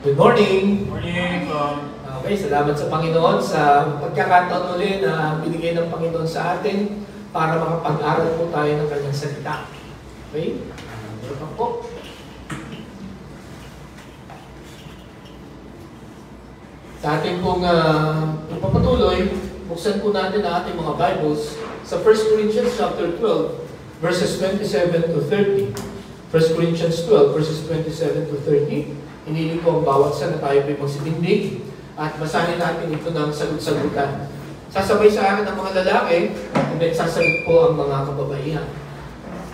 Good morning! Morning! Okay, salamat sa Panginoon sa pagkakataon uli na binigay ng Panginoon sa atin para makapag-aral po tayo ng kanyang salita. Okay? Welcome po. Sa ating pong papatuloy, buksan po natin ang ating mga Bibles sa 1 Corinthians chapter 12, verses 27 to 30. 1 Corinthians 12, verses 27 to 30. Hiniling ko ang bawat sa na tayo po'y magsitindig at basahin natin ito ng sagot-sagutan. Sasabay sa akin ang mga lalaki and then sasagot po ang mga kababaihan.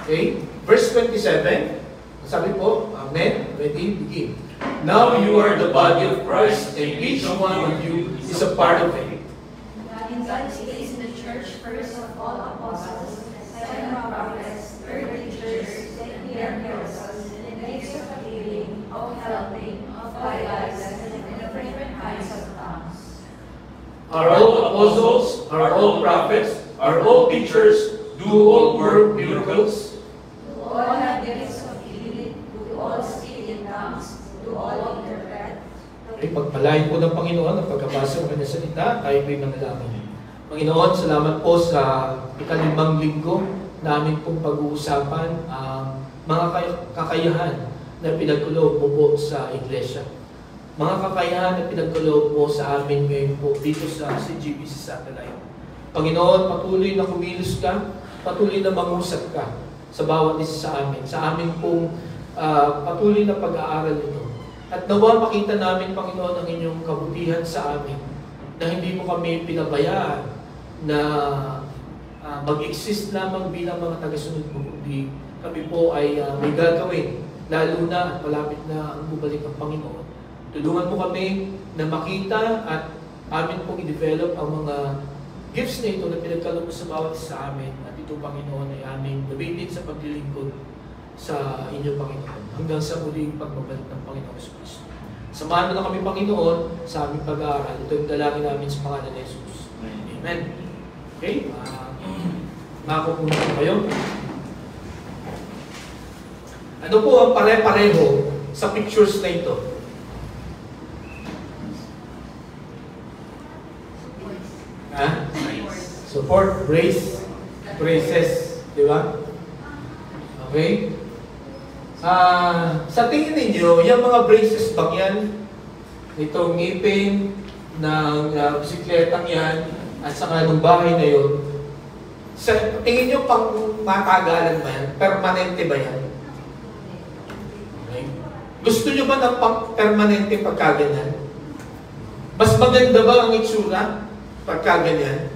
Okay? Verse 27, sabi po, Amen? Ready? Begin. Now you are the body of Christ and each one of you is a part of it. In God's place in the church, first of all apostles, second prophets, third teachers, then miracles, and gifts of healing, of helping, of guidance, and of different kinds of tongues. Are all apostles? Are all prophets? Are all teachers? Do all work miracles? Do all have gifts of healing? Do all speak in tongues? Do all interpret? Okay, pagpalain po ng Panginoon ang pagkabasa ng kanyang salita, tayo po'y manalangin. Panginoon, salamat po sa ikalimang linggo namin pong pag-uusapan ang mga kakayahan na pinagkuloob mo po sa iglesia. Mga kakayahan na pinagkuloob mo sa amin ngayon po dito sa CGBC Satellite. Panginoon, patuloy na kumilos ka, patuloy na mangusap ka sa bawat isa sa amin. Sa amin pong patuloy na pag-aaral ito. At nawa makita namin, Panginoon, ang inyong kabutihan sa amin na hindi mo kami pinabayaan na mag-exist lamang bilang mga tagasunod mo, kundi kami po ay may gagawin, lalo na at malapit na ang bumalik ang Panginoon. Tulungan mo kami na makita at amin pong i-develop ang mga gifts na ito na pinagkaloob mo sa bawat sa amin at ito, Panginoon, ay aming gamitin sa paglilingkod sa inyong Panginoon hanggang sa muling pagbabalik ng Panginoon Jesus. Samahan mo na kami, Panginoon, sa aming pag-aaral. Ito yung dalangin namin sa pangalan ni Jesus. Amen. Okay? Makakupunan po kayo. Ano po ang pare-pareho sa pictures na ito? Ha? Support, brace, braces. Di ba? Okay? Sa tingin ninyo, yung mga braces bang yan? Itong ngipin ng bisikletang yan at saka ng bahay na yun. Sa tingin nyo pang matagalan ba yan? Permanente ba yan? Okay. Gusto nyo ba ng pang-permanente pagkaganyan? Mas maganda ba ang itsura pagkaganyan?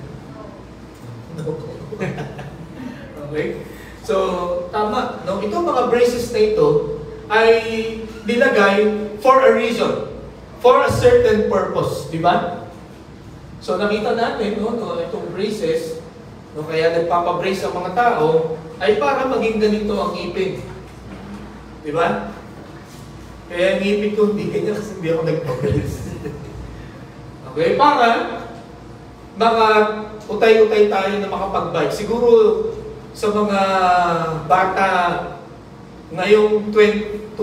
No. Okay? So, tama. No? Itong mga braces na ito ay nilagay for a reason. For a certain purpose. Di ba? So, nakita natin, itong braces, kaya nagpapabrace ang mga tao, ay para maging ganito ang ngipin. Di ba? Kaya ngipin ko hindi ganyan kasi hindi ako nagpabrace. Okay? Para mga utay-utay tayo na makapag-bike. Siguro, sa mga bata ngayong 2000,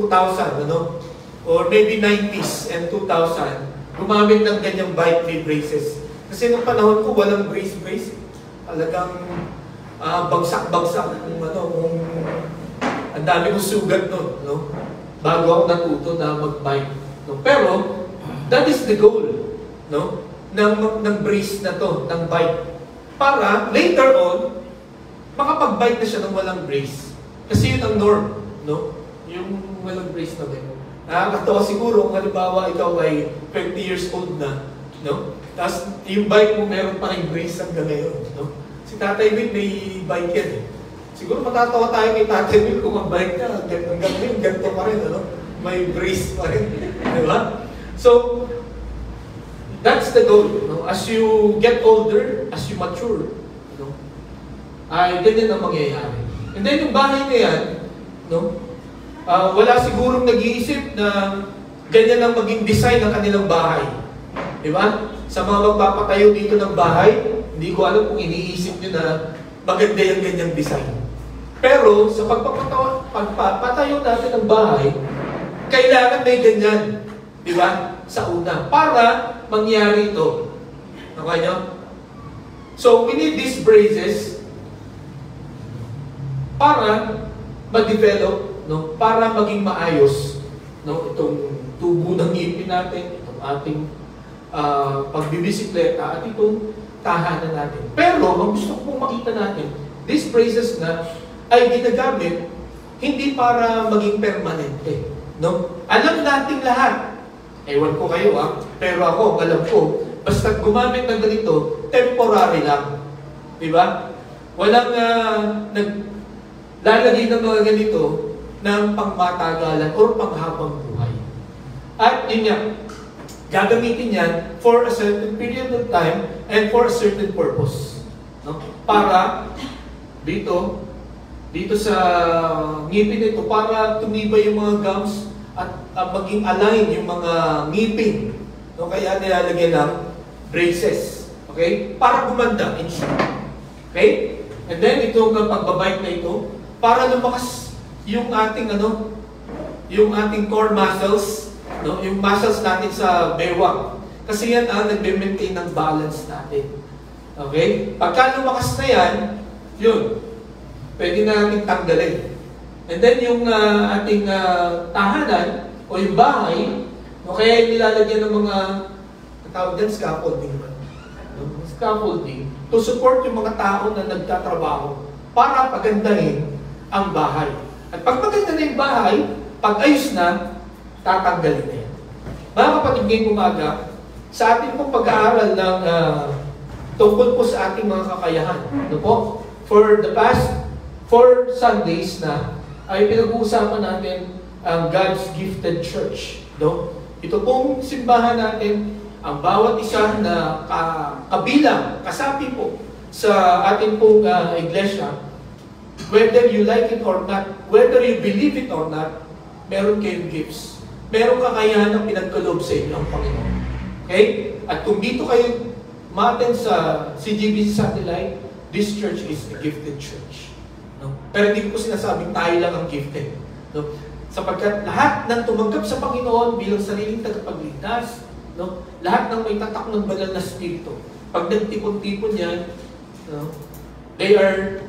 or maybe 90s and 2000, gumamit ng ganyang bike with braces. Kasi nung panahon ko, walang brace. Talagang bagsak-bagsak. Ang dami kong sugat nun, no? Bago ako natuto na mag-bike. No? Pero, that is the goal, no? ng brace na to, ng bike. Para, later on, makapag-bike na siya ng walang brace. Kasi yun ang norm, no? Yung walang brace na bike. Nakakatawa siguro kung halimbawa ikaw ay 20 years old na, no? Tapos yung bike mo meron pa rin brace hanggang ngayon, no? Si Tatay Will may bike yan eh. Siguro matatawa tayo kay Tatay Will kung ang bike niya hanggang ngayon, ganito pa rin, ano? May brace pa rin, di ba? So, that's the goal, no? As you get older, as you mature, no? Ay ganyan ang mangyayari. And then yung bahay na yan, no? Wala sigurong nag-iisip na ganyan ang maging design ng kanilang bahay. Di ba? Sa mga magpapatayo dito ng bahay, hindi ko alam kung iniisip nyo na maganda yung ganyang design. Pero sa pagpapatayo natin ng bahay, kailangan may ganyan. Di ba? Sa una. Para mangyari ito. Okay nyo? So, we need these braces para ma-develop, no? Para maging maayos, no? Itong tubo ng ngipin natin, itong ating pagbibisikleta, at itong tahanan natin. Pero, ang gusto ko pong makita natin, these braces na ay ginagamit hindi para maging permanente. No? Alam nating lahat, ewan ko kayo pero ako, alam ko, basta gumamit ng ganito, temporary lang. Diba? Walang naglalagay ng mga ganito ng pangmatagalan o panghabang buhay. At yun nga, gagamitin yan for a certain period of time and for a certain purpose. No? Para dito sa ngipin nito, para tumibay yung mga gums at maging align yung mga ngipin. No? Kaya nilalagyan ng braces. Okay? Para gumanda, in short. Okay? And then, itong pagbabike na ito, para lumakas yung ating, yung ating core muscles, no? Yung muscles natin sa bewang. Kasi yan ang nagbe-maintain ng balance natin. Okay? Pagka lumakas na yan, yun, pwede na natin tanggalin. And then yung ating tahanan o yung bahay, no, kaya nilalagyan ng mga tawag din scaffolding. Scaffolding to support yung mga tao na nagtatrabaho para pagandahin ang bahay. At pag maganda na yung bahay, pag ayos na, tatanggalin na yan. Mga kapatid, ngayong umaga, sa ating pong pag-aaral ng tungkol po sa ating mga kakayahan. Ano po? For the past 4 Sundays na ay pinag-uusapan natin ang God's gifted church. No? Ito pong simbahan natin, ang bawat isa na kabilang, kasapi po sa ating pong iglesia, whether you like it or not, whether you believe it or not, meron kayong gifts. Meron kakayahan na pinagkaloob sa inyo ang Panginoon. Okay? At kung dito kayo ma-attend sa CGBC Satellite, this church is a gifted church. No? Pero hindi ko sinasabing tayo lang ang gifted. No? Sapagkat lahat ng tumanggap sa Panginoon bilang sariling tagapagligtas, no? Lahat ng may tatak ng banal na spirito, pag nagtipon-tipon yan, no? They are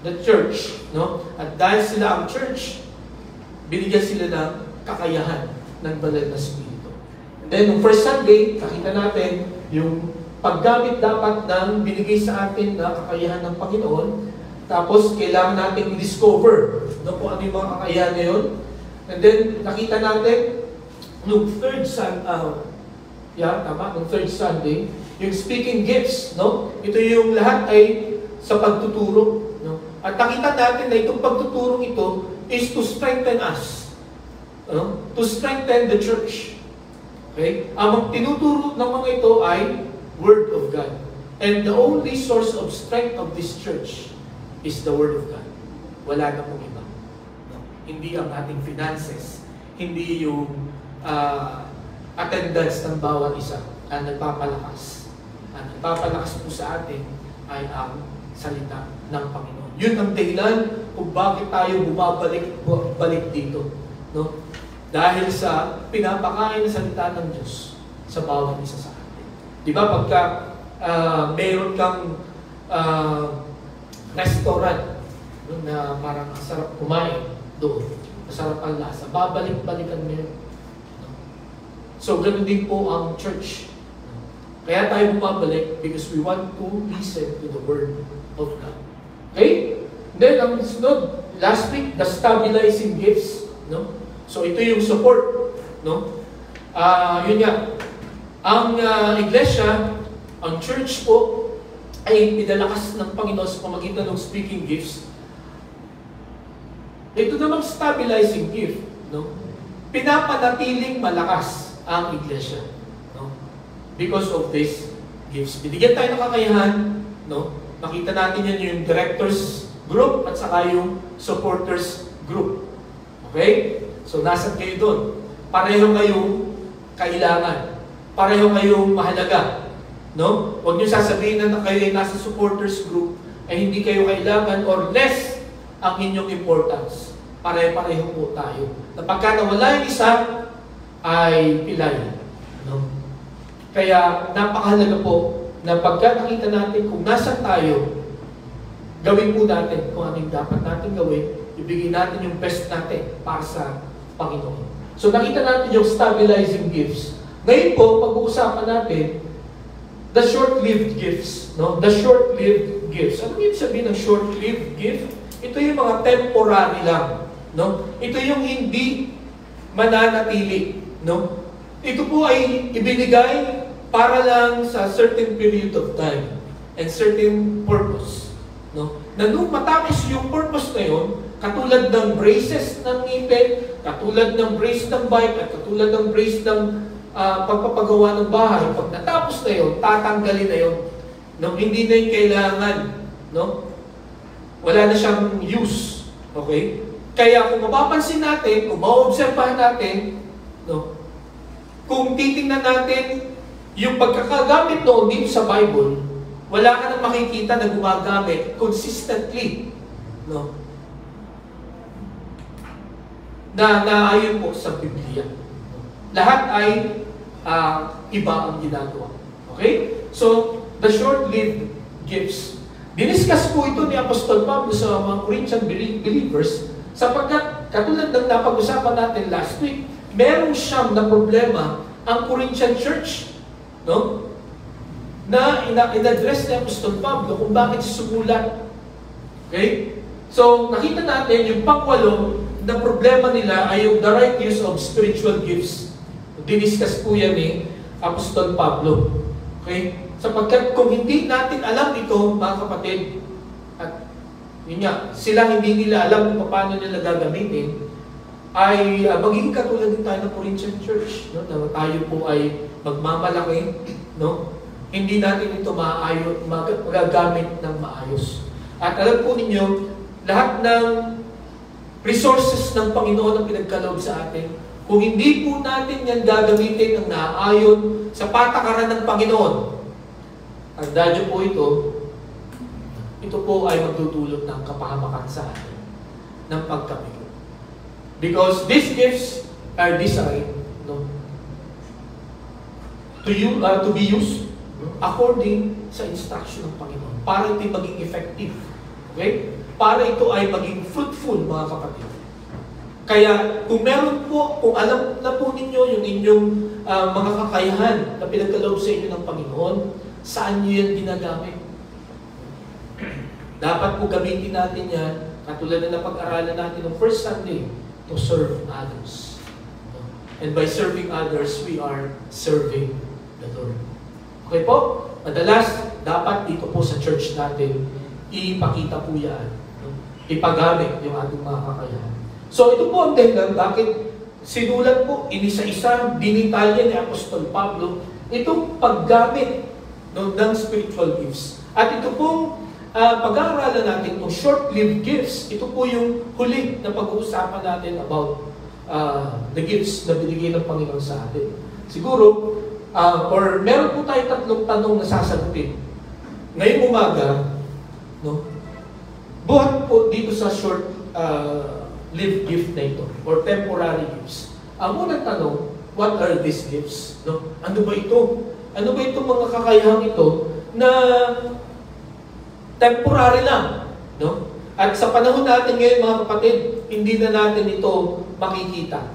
the church. No? At dahil sila ang church, binigyan sila ng kakayahan ng banal na spirito. And then, nung first Sunday, nakita natin yung paggamit dapat ng binigay sa atin na kakayahan ng Panginoon. Tapos, kailangan natin i-discover kung ano yung mga kakayahan ngayon. And then, nakita natin, nung third Sunday, yung speaking gifts, no? Ito yung lahat ay sa pagtuturo. No? At nakita natin na itong pagtuturong ito is to strengthen us. No? To strengthen the church. Okay? Ang tinuturo ng mga ito ay Word of God. And the only source of strength of this church is the Word of God. Wala na pong iba. No? Hindi ang ating finances. Hindi yung attendance ng bawat isa ang nagpapalakas. Ang nagpapalakas po sa atin ay ang salita ng Panginoon. Yun ang dahilan kung bakit tayo bumabalik dito. No? Dahil sa pinapakain na salita ng Diyos sa bawat isa sa atin. Di ba pagka meron kang restaurant na parang masarap kumain doon, masarap ang lasa, babalik-balikan mo yun. So, ganun din po ang church. Kaya tayo bumabalik because we want to listen to the Word of God. Okay? Then, ang sunod, last week, the stabilizing gifts. No? So, ito yung support. No? Yun nga. Ang iglesia, ang church po, ay pinalakas ng Panginoon sa pamagitan ng speaking gifts. Ito namang stabilizing gift. No? Pinapanatiling malakas ang iglesia, no? Because of these gifts. Binigyan tayo ng kakayahan, no? Nakita natin yan yung directors group at saka yung supporters group. Okay? So, nasan kayo doon? Pareho kayong kailangan. Pareho kayong mahalaga. No? Huwag niyo sasabihin na kayo ay nasa supporters group ay hindi kayo kailangan or less ang inyong importance. Pareho-pareho po tayo. Na pagka nawala yung isa, ay pilay. No? Kaya napakahalaga po na pagka nakita natin kung nasan tayo, gawin po natin kung ano yung dapat natin gawin, ibigay natin yung best natin para sa Panginoon. So nakita natin yung stabilizing gifts. Ngayon po, pag-uusapan natin the short-lived gifts. No? The short-lived gifts. Ano yung sabihin ng short-lived gift? Ito yung mga temporary lang. No? Ito yung hindi mananatili. No? Ito po ay ibinigay para lang sa certain period of time and certain purpose. No? Na nung matapos yung purpose na yun, katulad ng braces ng ngipin, katulad ng brace ng bike, at katulad ng brace ng pagpapagawa ng bahay, pag natapos na yun, tatanggalin na yun. No? Hindi na yung kailangan. No? Wala na siyang use. Okay? Kaya kung mapapansin natin, kung maobserbahan natin, no? Kung titingnan natin yung pagkakagamit noon dito sa Bible, wala ka nang makikita na gumagamit consistently. No? Na naayon po sa Biblia. Lahat ay iba ang ginagawa. Okay? So, the short-lived gifts. Diniscuss po ito ni Apostol Pablo sa mga Corinthian believers sapagkat katulad ng napag-usapan natin last week, meron siyang na problema ang Corinthian church, no? Na in-address ni Apostol Pablo kung bakit sumulat. Okay? So, nakita natin yung pangwalo na problema nila ay yung the right use of spiritual gifts. Diniscuss po yan ni Apostol Pablo. Okay? Sapagkat kung hindi natin alam ito, mga kapatid, at yun nga, sila hindi nila alam kung paano nila gagamitin, ay magiging katulad din tayo ng Corinthian Church. No? Na tayo po ay magmamalaki, no? Hindi natin ito magagamit ng maayos. At alam po ninyo, lahat ng resources ng Panginoon ang pinagkaloob sa atin, kung hindi po natin yan gagamitin ng naaayon sa patakaran ng Panginoon, ang dadyo po ito po ay magdudulot ng kapahamakan sa atin, ng pagkabigo. Because these gifts are designed, no, to be used according sa instruction ng Panginoon para ito maging effective. Okay? Para ito ay maging fruitful, mga kapatid. Kaya kung meron po, kung alam na po ninyo yung inyong mga kakayahan na pinagkaloob sa inyo ng Panginoon, saan nyo yan ginagamit? Dapat po gamitin natin yan, katulad na napag-aralan natin ng first Sunday, to serve others. And by serving others, we are serving the Lord. Okay po? Madalas, dapat dito po sa church natin, ipakita po yan. Ipagamit yung ating mga kakayahan. So ito po ang dahilan bakit sinulat po, inisa-isa, dinitalya ni Apostol Pablo, itong paggamit ng spiritual gifts. At ito pong pag-aaralan natin itong short-lived gifts, ito po yung huli na pag-uusapan natin about the gifts na binigay ng Panginoon sa atin. Siguro, or meron po tayo tatlong tanong na sasagutin. Ngayong umaga, no, buhat po dito sa short-lived gift na ito, or temporary gifts. Ang unang tanong, what are these gifts? No? Ano ba ito? Ano ba itong mga kakayahang ito na temporary lang? No? At sa panahon natin ngayon, mga kapatid, hindi na natin ito makikita.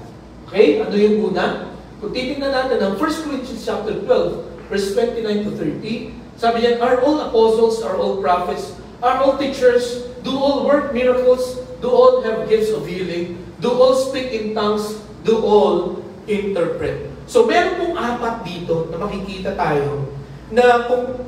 Okay? Ano yung una? Kung titignan natin ang 1 Corinthians chapter 12, verse 29 to 30, sabi niya, are all apostles, are all prophets, are all teachers, do all work miracles, do all have gifts of healing, do all speak in tongues, do all interpret. So meron pong apat dito na makikita tayo na kung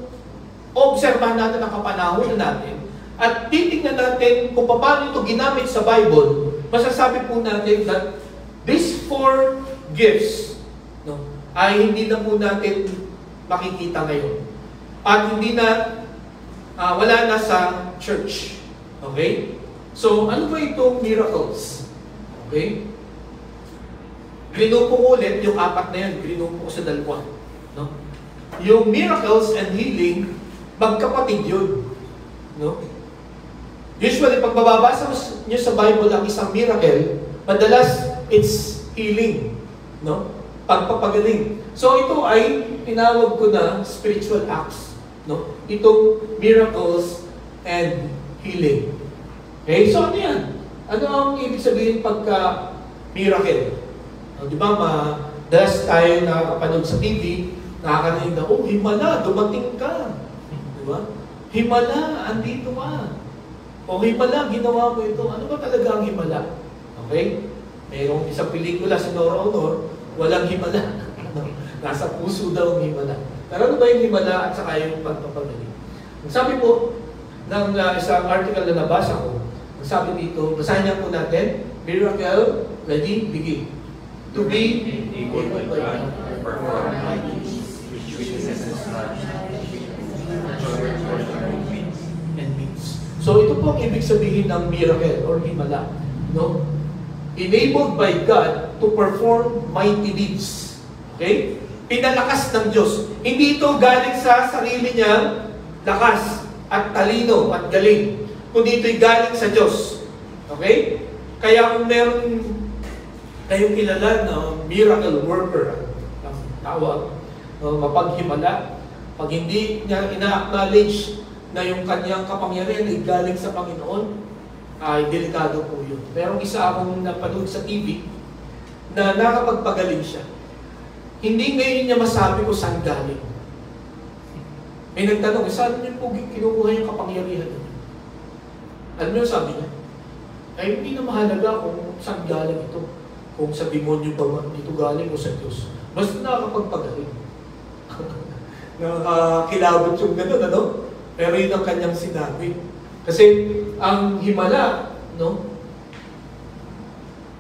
obserbahan natin ang kapanahonan natin at titignan natin kung paano ito ginamit sa Bible, masasabi po natin that these four gifts, no, ay hindi na po natin makikita ngayon. At hindi na, wala na sa church. Okay? So, ano ba itong miracles? Okay? Grinupo ko ulit yung apat na yan. Grinupo ko sa dalawa. No? Yung miracles and healing, magkapatid yun. No? Usually, pag mababasa nyo sa Bible ang isang miracle, madalas it's healing. No? pagpapagaling. So ito ay tinawag ko na spiritual acts, no? Itong miracles and healing. Okay, so ano yan? Ano ang ibig sabihin pagka miracle? Di ba, madalas tayo nakakapanood sa TV, nakakarinig na, oh, himala, dumating ka. Di ba? Himala, andito ka. O himala, ginawa mo ito. Ano ba talaga ang himala? Okay? Mayroong isang pelikula, si Nora Honor, walang himala. Nasa puso daw ang himala. Pero ano ba yung himala at saka yung pagpapagaling? Sabi po, ng isang article na nabasa ko, sabi dito, basahin niya po natin, miracle, ready, begin. To be able by God, perform mighty deeds, which witnesses not, and means. So ito po ang ibig sabihin ng miracle or himala. No? Enabled by God to perform mighty deeds. Okay? Pinalakas ng Diyos. Hindi ito galing sa sarili niyang lakas at talino at galing, kundi ito'y galing sa Diyos. Okay? Kaya kung meron kayong kilala na miracle worker, ang tawag, mapaghimala, pag hindi niya ina-acknowledge na yung kanyang kapangyarihan ay galing sa Panginoon, ay delikado po yun. Merong isa akong napanood sa TV na nakapagpagaling siya. Hindi ngayon niya masabi kung saan galing. May nagtanong, saan niyo po kinukuha yung kapangyarihan niyo? Alam niyo sabi niya? Ay hindi na mahalaga kung saan galing ito. Kung sa demonyo ba dito galing o sa Diyos. Basta nakakapagpagaling. Nakakilabot yung gano'n, ano? Pero yun ang kanyang sinabi. Kasi ang himala, no,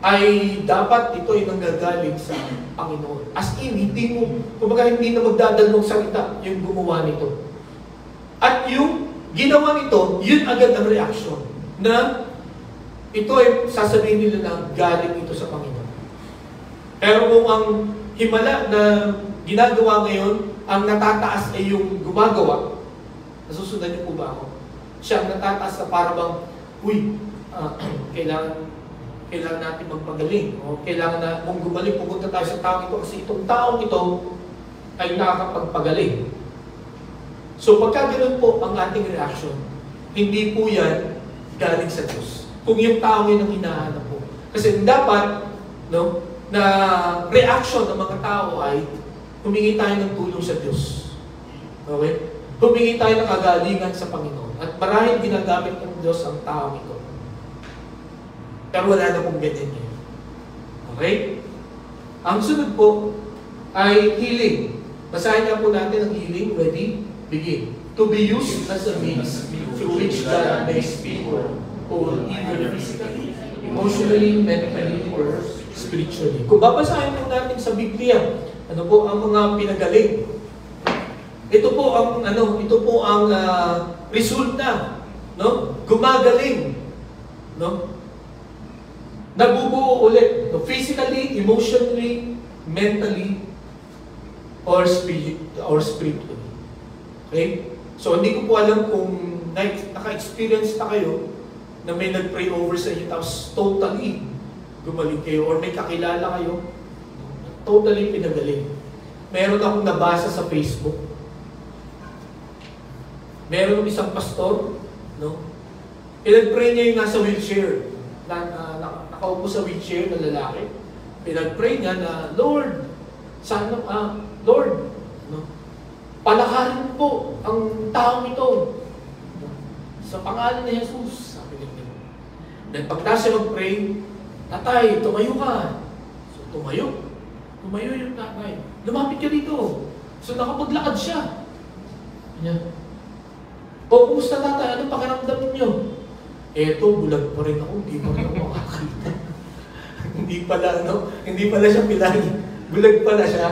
ay dapat ito ay nanggagaling sa Panginoon. As in, hindi mo, kumbaga hindi na magdadalong salita yung gumawa nito. At yung ginawa nito, yun agad ang reaction na ito ay sasabihin nila na galing ito sa Panginoon. Pero kung ang himala na ginagawa ngayon, ang natataas ay yung gumagawa, nasusundan niyo po ba ako? Siya ang natataas na para bang, uy, kailangan natin magpagaling. O kailangan na, kung gumaling, pumunta tayo sa taong ito kasi itong taong ito ay nakakapagpagaling. So pagka ganun po ang ating reaction, hindi po yan galing sa Diyos. Kung yung taong yun ang hinahanap po. Kasi dapat, no, na reaction ng mga tao ay humingi tayo ng tulong sa Diyos. Okay? Humingi tayo ng kagalingan sa Panginoon. At marahil ginagamit ng Diyos ang taong ito. Pero wala na pong ganyan yun. Okay? Ang sunod po ay healing. Basahin niya po natin ang healing. Ready? Begin. To be used as a means through which God makes people whole, either physically, emotionally, mentally, or spiritually. Kung babasahin po natin sa Biblia, ano po ang mga pinagaling? Ito po ang resulta, no? Gumagaling, no? Nabubuo ulit, no? Physically, emotionally, mentally, or spiritually. Okay? So hindi ko po alam kung naka-experience na kayo na may nag-pray over sa inyo tapos totally gumaling kayo or may kakilala kayo totally pinagaling. Meron akong nabasa sa Facebook. Meron isang pastor, no? Pinag-pray niya yung nasa wheelchair. Nakaupo sa wheelchair na lalaki. Pinag-pray niya na, Lord, Lord, no? Palakarin po ang taong ito. Sa pangalan ni Jesus, sabi niya. Then pagkatapos siya mag-pray, tatay, tumayo ka. So tumayo. Tumayo yung tatay. Lumapit ka dito. So nakapaglakad siya. Kanya, o kumusta tatay? Ano pakiramdam niyo? Eto, bulag pa rin ako. Hindi pa rin ako makakita. Hindi pala siya pilay. Bulag pala siya.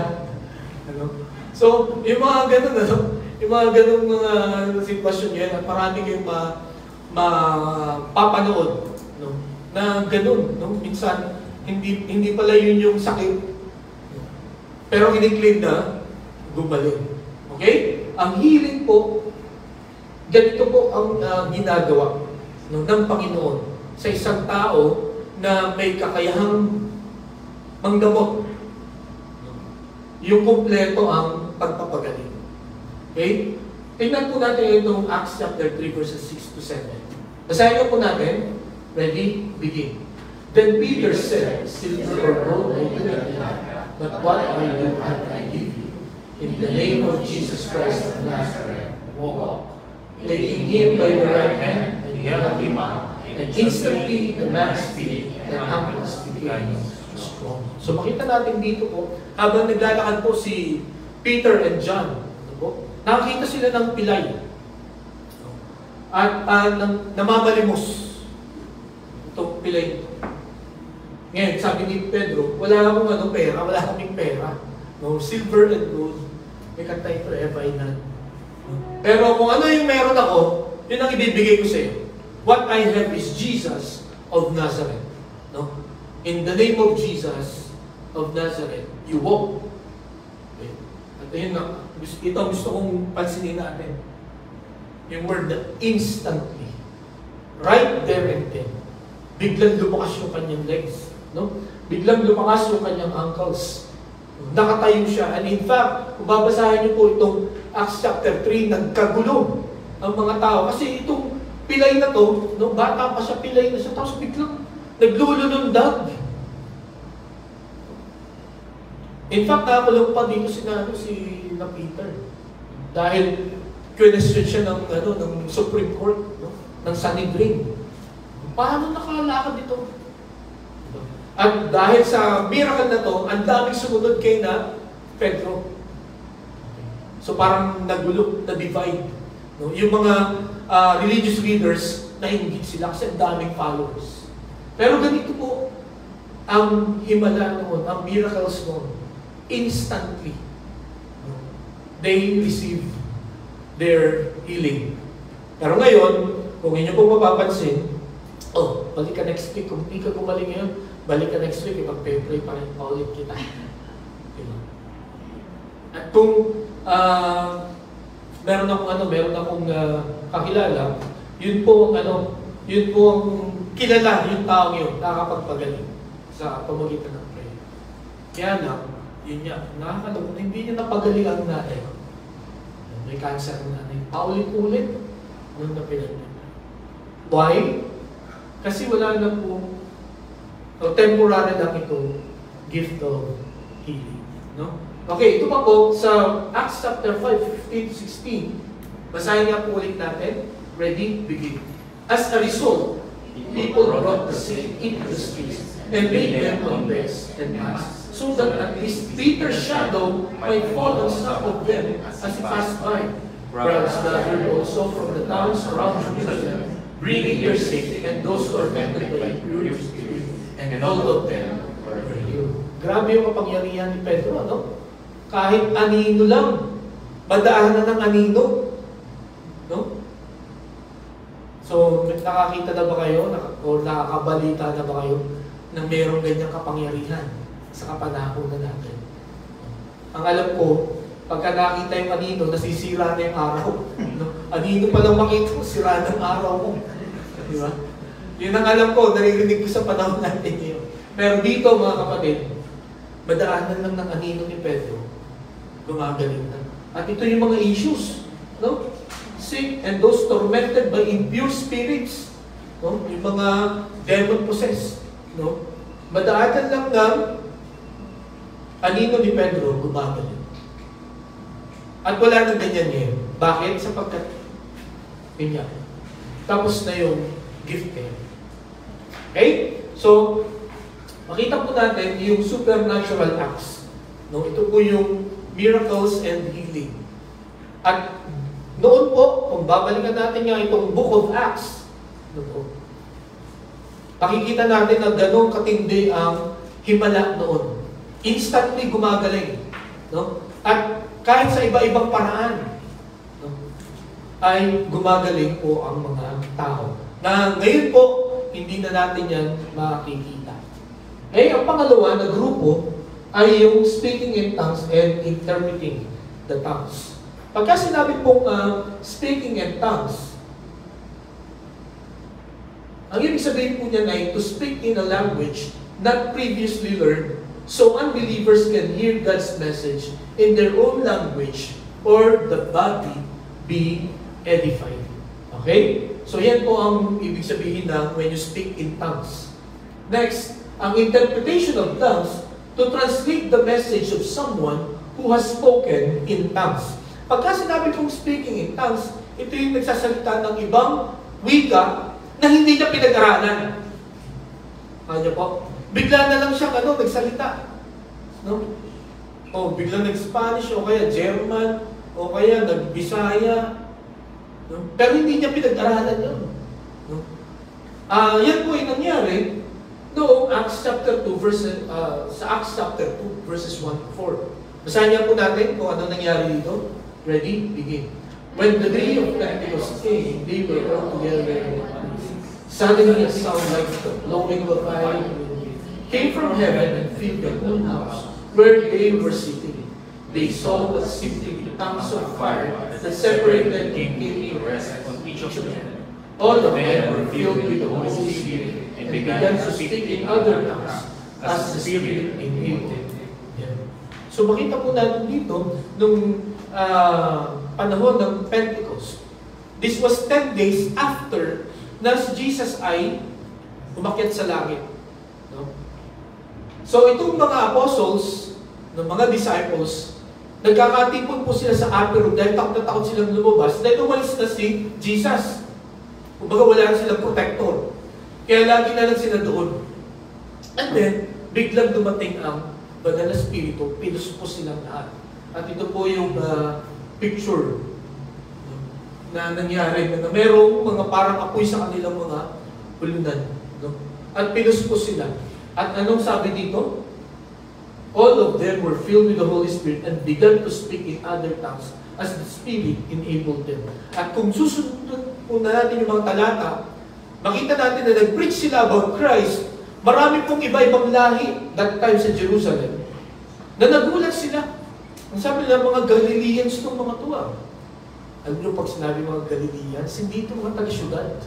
Ano? So, yung mga ganun, yung mga ganung mga sitwasyon yan, at marami kayong mapapanood, no? Na ganun, no? Minsan, hindi pala yun yung sakit, pero kiniklaim na gumaling. Okay? Ang healing po, ganito po ang ginagawa, no, ng Panginoon sa isang tao na may kakayahang manggamot. yung kumpleto ang pagpapagaling. Okay? Tingnan po natin itong Acts chapter 3 verses 6 to 7. Basahin po natin. Ready? Begin. Then Peter said, "Silver or gold I do not have, but what I do have I give you. In the name of Jesus Christ of Nazareth, walk up." Taking him by the right hand, and he held him up, and instantly the man's feet and ankles became strong. So makita natin dito po, habang naglalakad po si Peter and John, nakakita sila ng pilay at namamalimos itong pilay. Ngayon, sabi ni Pedro, wala akong pera, wala kaming pera. No, silver and gold, may kantay ito, have I none. Pero kung ano yung meron ako, yun ang ibibigay ko sa iyo. What I have is Jesus of Nazareth. No? In the name of Jesus of Nazareth, you walk. Okay. At yun na, ito gusto kong pansinin natin. Yung word na instantly. Right there and then. Biglang lumakas yung kanyang legs. No? Biglang lumakas yung kanyang ankles. Nakatayo siya. And in fact, kung babasahin niyo po itong Acts chapter 3, nagkagulo ang mga tao. Kasi itong pilay na to, no, bata pa siya, pilay na siya, tapos biglang naglulundag. In fact, nakakulong pa dito si Peter. Dahil question siya ng Supreme Court, no, ng Sanhedrin. Paano nakalakad dito? At dahil sa miracle na to, ang daming sumunod kay na Pedro. So parang nagulo, na-divide. No? Yung mga religious leaders, nainggit sila kasi ang daming followers. Pero ganito po, ang himala noon, ang miracles noon, instantly, no? They receive their healing. Pero ngayon, kung inyo po mapapansin, balik ka next week. Kung hindi ka gumaling ngayon, balik ka next week, ipag-pray pa rin, paulit kita. Diba? At kung meron akong kakilala, yun po ang kilala yung taong yun, nakakapagpagaling sa pamagitan ng prayer. Kaya lang, yun niya, nakakalungkot, hindi niya napagaling ang nanay. May cancer ng nanay. Paulit-ulit, nung napilan niya. Why? Kasi wala na po, temporary lang ito, gift of healing. No? Okay, ito pa po sa Acts chapter 5, 15-16. Basahin nga po ulit natin. Ready? Begin. As a result, people brought the sick into the streets and made them confess and ask, so that at least Peter's shadow might fall on some of them as he passed by. Crowds gathered also from the towns around Jerusalem, bringing their sick and those tormented by impure spirit, and all of them were healed. Grabe yung kapangyarihan ni Pedro, ano? Kahit anino lang, madaanan ng anino. No? So, nakakita na ba kayo, o nakakabalita na ba kayo na mayroong ganyang kapangyarihan sa kapanahonan natin? Ang alam ko, pagka nakita yung anino, nasisira na yung araw. No? Anino pa lang makita mo, sira ng araw mo. Di ba? Yun ang alam ko, naririnig ko sa panahon natin yun. Pero dito, mga kapatid, madaanan lang ng anino ni Pedro, gumagaling na. At ito yung mga issues, no? Sick and those tormented by impure spirits, no? Yung mga demon-possessed, no? Madaanan lang ng anino ni Pedro, gumagaling. At wala nang ganyan ngayon. Bakit? Sapagkat, ganyan. Tapos na yung gift eh. Okay? So, makita po natin yung supernatural acts. No? Ito po yung miracles and healing. At noon po, kung babalikan natin nga itong Book of Acts, makikita natin na ganong katindi ang himala noon. Instantly gumagaling. No? At kahit sa iba-ibang paraan, no, ay gumagaling po ang mga tao. Na ngayon po, hindi na natin yan makikita. Ang pangalawa na grupo ay yung speaking in tongues and interpreting the tongues. Pagka sinabi pong speaking in tongues, ang ibig sabihin po niyan ay to speak in a language not previously learned so unbelievers can hear God's message in their own language or the body be edified. Okay? So yan po ang ibig sabihin ng when you speak in tongues. Next, ang interpretation of tongues to translate the message of someone who has spoken in tongues. Pagka sinabi kong speaking in tongues, ito yung nagsasalita ng ibang wika na hindi niya pinag-aralan. Ano po? Bigla na lang siya nagsalita. No? O bigla nag-Spanish, o kaya German, o kaya nag-Bisaya. No? Pero hindi niya pinag-aralan yun. No? Yan po yung nangyari noong Acts chapter 2, sa Acts chapter 2, verses 1 to 4. Basahin niya po natin kung ano nangyari dito. Ready? Begin. When the day of Pentecost came, they were all together in one place. Suddenly a sound like the blowing of a fire came from heaven and filled the whole house where they were sitting. They saw what seemed to be tongues of fire that separated and came to rest on each of them. All of them were filled with the Holy Spirit and began to speak in other tongues as the Spirit enabled them. So makita po natin dito, nung panahon ng Pentecost, this was 10 days after na si Jesus ay umakyat sa langit. No? So itong mga apostles, ng mga disciples, nagkakatipon po sila sa upper room dahil takot na takot silang lumabas dahil umalis na si Jesus. Kumbaga wala na silang protector. Kaya lagi na lang sila doon. And then, biglang dumating ang banal na spirito, pinuspos silang lahat. At ito po yung picture na nangyari na merong mga parang apoy sa kanilang mga bulunan. No? At pinuspos sila. At anong sabi dito? All of them were filled with the Holy Spirit and began to speak in other tongues as the Spirit enabled them. At kung susunod po na natin yung mga talata, makita natin na nag-preach sila about Christ. Marami pong iba-ibang lahi that time sa Jerusalem na nagulat sila. Ang sabi nila, mga Galileans itong mga tuwa. Alam nyo, pag sinabi mga Galileans, hindi ito mga taga-syudad.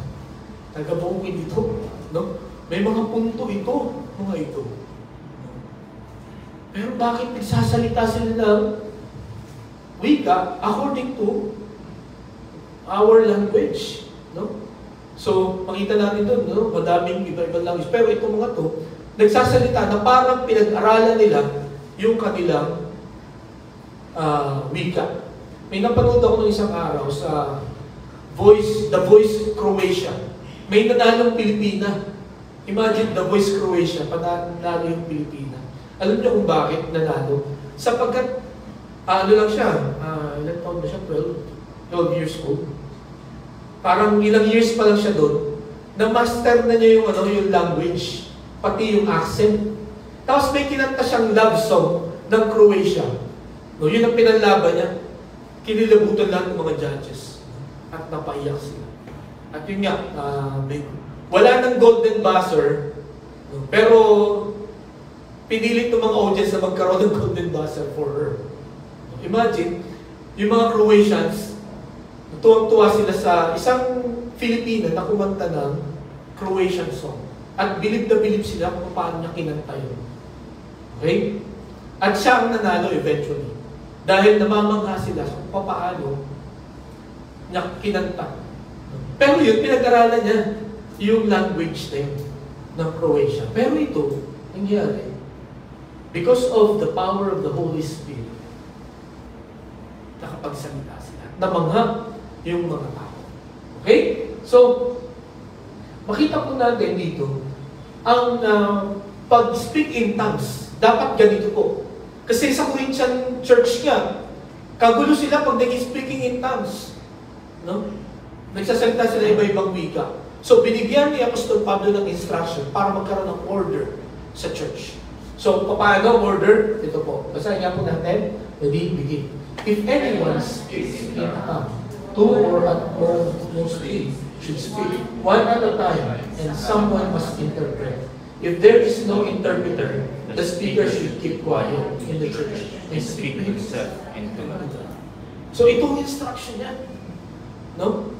Taga-bukid ito. No? May mga punto ito, mga ito. Pero bakit nagsasalita sila ng wika according to our language? No? So, makita natin doon, no? Madaming iba-ibang language. Pero itong mga to, nagsasalita na parang pinag-aralan nila yung kanilang wika. May napanood ako ng isang araw sa The Voice Croatia. May nanalong Pilipina. Imagine The Voice Croatia, panalo yung Pilipina. Alam niyo kung bakit nanalo? Sapagkat, lang siya, ilan taon na siya? 12 years old. Parang ilang years pa lang siya doon, na-master na niya yung language, pati yung accent. Tapos may kinanta siyang love song ng Croatia. No, yun ang pinanlaban niya. Kinilabutan lahat ng mga judges. At napaiyak sila. At yun nga, wala ng golden buzzer, no, pero pinilit ng mga audience na magkaroon ng golden buzzer for her. Imagine, yung mga Croatians, tuwang-tuwa sila sa isang Filipina na kumanta ng Croatian song. At bilib na bilib sila kung paano niya kinanta yun. Okay? At siya ang nanalo eventually. Dahil namamangha sila kung paano niya kinanta. Pero yun, pinag-aralan niya yung language na yun ng Croatia. Pero ito, nangyari, because of the power of the Holy Spirit, nakapagsalita sila. Namangha yung mga tao. Okay? So, makita po natin dito, ang pag-speak in tongues, dapat ganito po. Kasi sa Corinthian church nga, kagulo sila pag nag-speaking in tongues. No? Nagsasalita sila iba-ibang wika. So, binigyan ni Apostol Pablo ng instruction para magkaroon ng order sa church. So, paano order? Ito po. Basahin nga po natin. Ready? Begin. If anyone speaks in a tongue, two or at most three should speak one at a time, and someone must interpret. If there is no interpreter, the speaker should keep quiet in the church and speak himself into God. So itong instruction yan. No?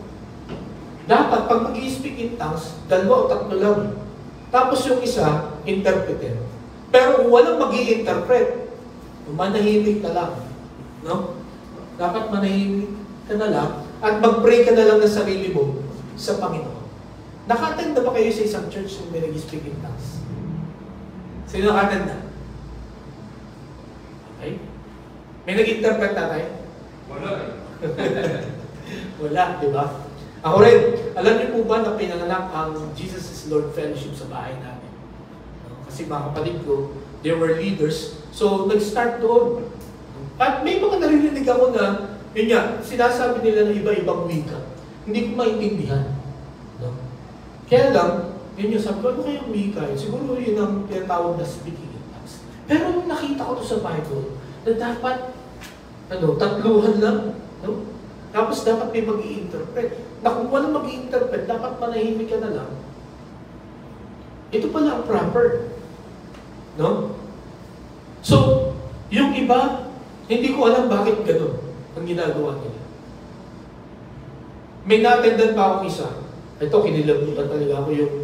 Dapat pag mag-i-speak in tongues, 2 o 3 lang. Tapos yung isa, interpreter. Pero kung walang mag-i-interpret, manahimik ka lang. No? Dapat manahimik ka na lang at mag-pray ka na lang ng sarili mo sa Panginoon. Naka-attend na ba kayo sa isang church na may nag-speak in tongues? Sino naka-attend na? Okay? May nag-interpret na tayo? Wala eh. Wala, di ba? Ako rin, alam niyo po ba na pinanganak ang Jesus is Lord Fellowship sa bahay namin? Kasi mga kapatid ko, they were leaders, so nag-start doon. At may mga naririnig ako na, yun nga, sinasabi nila na iba-ibang wika. Hindi ko maintindihan. No? Kaya lang, yun yung sabi ko, ano kayang wika? Siguro yun ang tinatawag na speaking in tongues. Pero nung nakita ko to sa Bible, na dapat, tatluhan lang. No? Tapos dapat may mag-i-interpret. Na kung walang mag-i-interpret, dapat manahimik ka na lang. Ito pala ang proper. No? So, yung iba, hindi ko alam bakit gano'n ang ginagawa nila. May na-attendan pa akong isa. Ito, kinilabutan talaga ako yung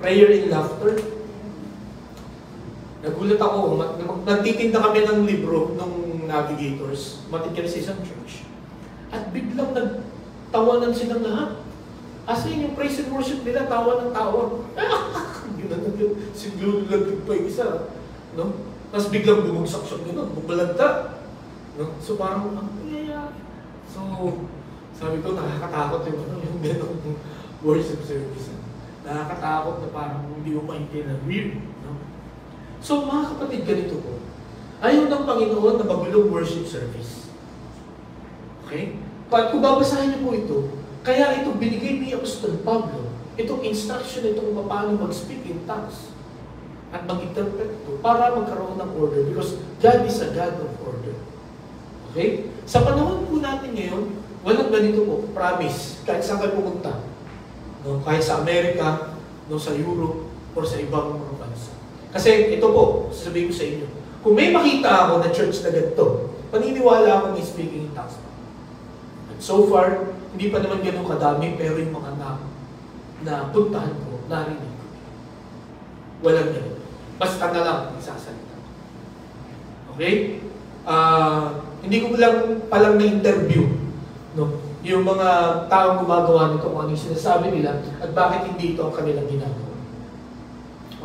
prayer in laughter. Nagulat ako, nagtitinda kami ng libro ng Navigators, matid kami sa isang church. At biglang nagtawanan silang lahat. As in, yung praise and worship nila, tawa ng tawa. Singlulagod pa yung isa. No? Tapos biglang bumagsak siya gano'n, bumalagta. No? So parang, ang nangyayari. So, sabi ko, nakakatakot yung gano'ng worship service. Nakakatakot na parang hindi mo maintindihan. Weird. No? So mga kapatid, ganito po. Ayaw ng Panginoon na magulong worship service. Okay? At kung babasahin niyo po ito, kaya ito binigay ni Apostol Pablo, itong instruction, itong paano mag-speak in tongues at mag-interpret ito para magkaroon ng order because God is a God of order. Okay? Sa panahon po natin ngayon, walang ganito po, promise, kahit saan kayo pumunta. No? Kahit sa Amerika, no, sa Europe, or sa ibang mga bansa. Kasi ito po, sasabihin ko sa inyo, kung may makita ako na church na ganito, paniniwala ako may speaking in tongues. And so far, hindi pa naman ganun kadami, pero yung mga na puntahan ko, narinig ko. Walang ganun. Basta na lang nagsasalita. Okay? Hindi ko lang palang na-interview, no? Yung mga taong gumagawa nito, kung ano yung sinasabi nila, at bakit hindi ito ang kanilang ginagawa.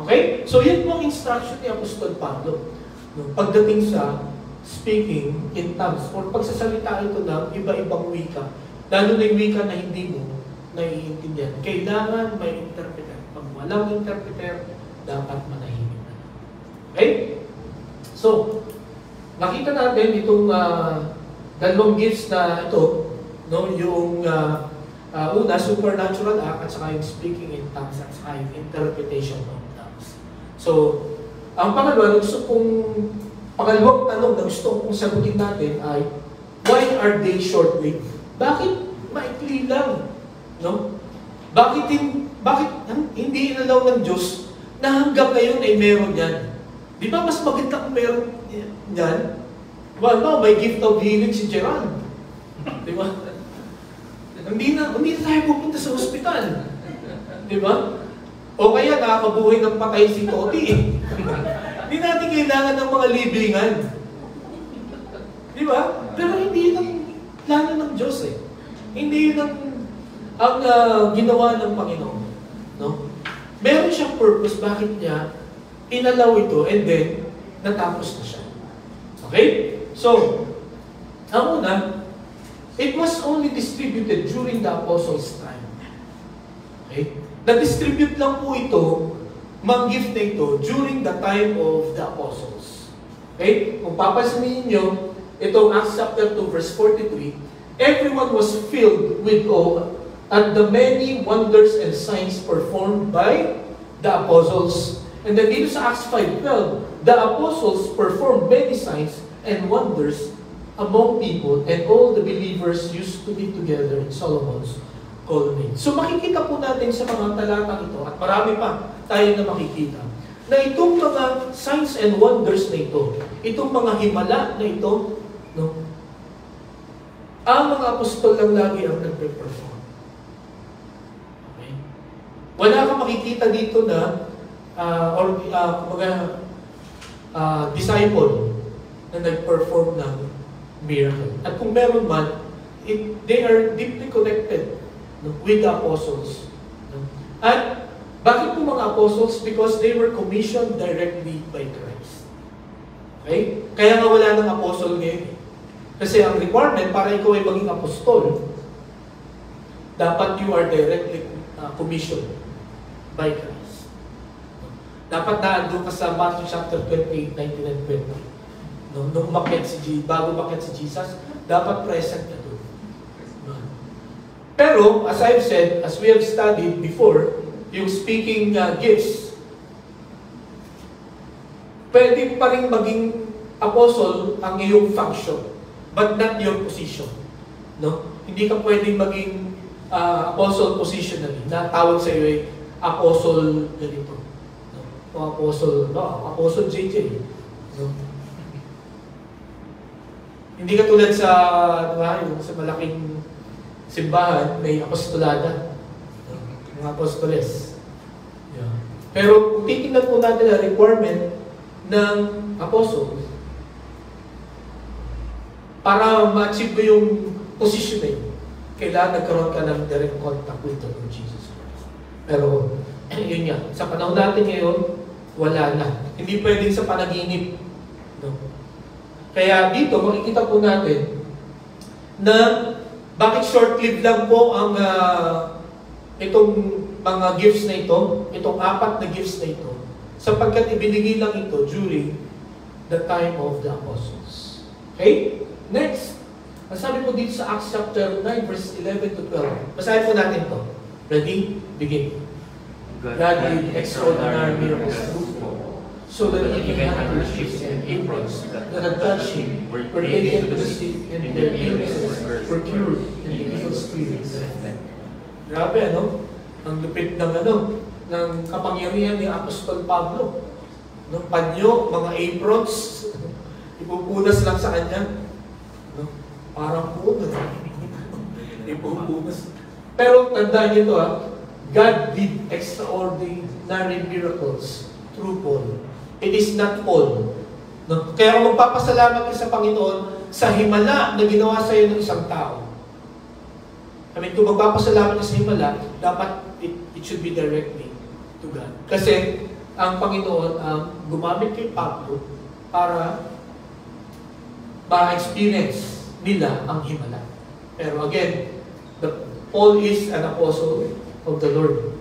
Okay? So, yun po ang instruction ni Apostol Pablo. No? Pagdating sa speaking in tongues, or pagsasalita ito ng iba-ibang wika, lalo na yung wika na hindi mo naiintindihan. Kailangan may interpreter. Pag walang interpreter, dapat manahimik na. Okay? So, nakita natin itong dalawang gifts na ito, no? Yung una, supernatural act, at saka yung speaking in tongues, at saka yung interpretation of tongues. So, ang pangalawa, pangalawang tanong na gusto kong sagutin natin ay, why are they short-lived? Bakit maikli lang? No? Bakit hindi inalaw ng Diyos na hanggang ngayon ay meron yan? Di ba mas maganda kung meron yan? Well, no, may gift of healing si Gerald. Di ba? Hindi na tayo pupunta sa ospital. Di ba? O kaya nakakabuhay ng patay si Toti. Hindi natin kailangan ng mga libingan. Di ba? Pero hindi yun ang plano ng Diyos eh. Hindi yun ang ginawa ng Panginoon. No? Meron siyang purpose bakit niya inalaw ito and then natapos na siya. Okay? So, ang una, it was only distributed during the apostles' time. Okay? Na-distribute lang po ito, mang-gift na ito, during the time of the apostles. Okay? Kung papasanin niyo, itong Acts chapter 2, verse 43, everyone was filled with awe at the many wonders and signs performed by the apostles. And then dito sa Acts 5:12, the apostles performed many signs and wonders among people, and all the believers used to be together in Solomon's colonnade. So makikita po natin sa mga talatang ito, at marami pa tayo na makikita, na itong mga signs and wonders na ito, itong mga himala na ito, no, ang mga apostol lang lagi ang nagpe-perform. Okay? Wala kang makikita dito na disciple na nag-perform ng miracle. At kung meron man, they are deeply connected, no, with the apostles. No? At bakit po mga apostles? Because they were commissioned directly by Christ. Okay? Kaya nga wala ng apostle ngayon. Kasi ang requirement para ikaw ay maging apostol, dapat you are directly commissioned by Christ. Dapat naandun ka sa Matthew chapter 28, 19 and 20. No, nung bago umakyat si Jesus, dapat present ka doon. Pero, as I've said, as we have studied before, yung speaking gifts, pwede pa rin maging apostle ang iyong function, but not your position. No? Hindi ka pwedeng maging apostle positionally, na tawag sa iyo ay apostle ganito. No? O apostle JJ. No? Hindi ka tulad sa, yung sa malaking simbahan, may apostolada. Mga apostoles. Yeah. Pero kung titingnan po natin ang requirement ng apostle, para ma-achieve mo yung positioning, kailangan nagkaroon ka ng direct contact with the Lord Jesus Christ. Pero, yun nga, sa panahon natin ngayon, wala na. Hindi pwedeng sa panaginip. No? Kaya dito, makikita po natin na bakit short-lived lang po ang itong mga gifts na ito, itong 4 na gifts na ito, sapagkat ibinigay lang ito during the time of the apostles. Okay? Next, ang sabi po dito sa Acts chapter 9, verse 11 to 12. Basahin po natin ito. Ready? Begin. God did extraordinary miracles through Paul, so that even handkerchiefs and aprons that had touched him were taken to the sick, and their illnesses were cured, and the evil spirits left them. Grabe, ano? Ang lupit ng ng kapangyarihan ni Apostol Pablo. No, panyo, mga aprons, ipupunas lang sa kanya. No, parang puno. Ipupunas. Pero tandaan niyo ito, God did extraordinary miracles through Paul. It is not Paul. No? Kaya kung magpapasalamat ka sa Panginoon sa himala na ginawa sa iyo ng isang tao, kung magpapasalamat ka sa himala, dapat it should be directly to God. Kasi ang Panginoon gumamit kay Pablo para ma-experience nila ang himala. Pero again, Paul is an apostle of the Lord.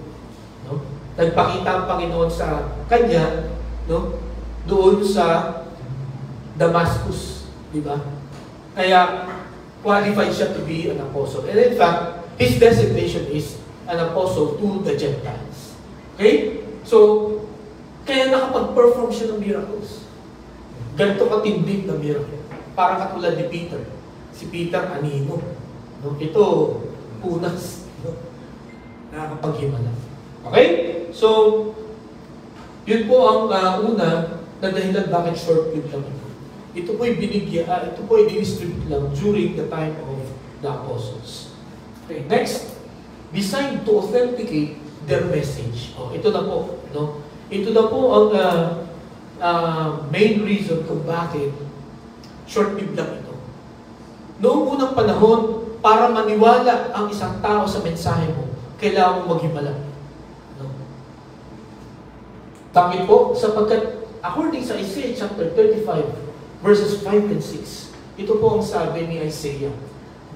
No? Nagpakita ang Panginoon sa kanya, no? Doon sa Damascus, di ba? Kaya qualified siya to be an apostle. And in fact, his designation is an apostle to the Gentiles. Okay? So, kaya nakapag-perform siya ng miracles. Ganito katindi na miracle. Parang katulad ni Peter. Si Peter, anino. No? Ito, punas. No? Nakakapaghimala. Okay? So, yun po ang una na dahilan bakit short-lived lang ito. Ito po'y binigyan, ito po'y distribute lang during the time of the apostles. Okay, next, designed to authenticate their message. Oh, ito na po, no? Ito na po ang main reason kung bakit short-lived lang ito. Noong unang panahon, para maniwala ang isang tao sa mensahe mo, kailangan mong maghimala. No? Bakit po? Sapagkat according sa Isaiah chapter 35, verses 5 and 6, ito po ang sabi ni Isaiah.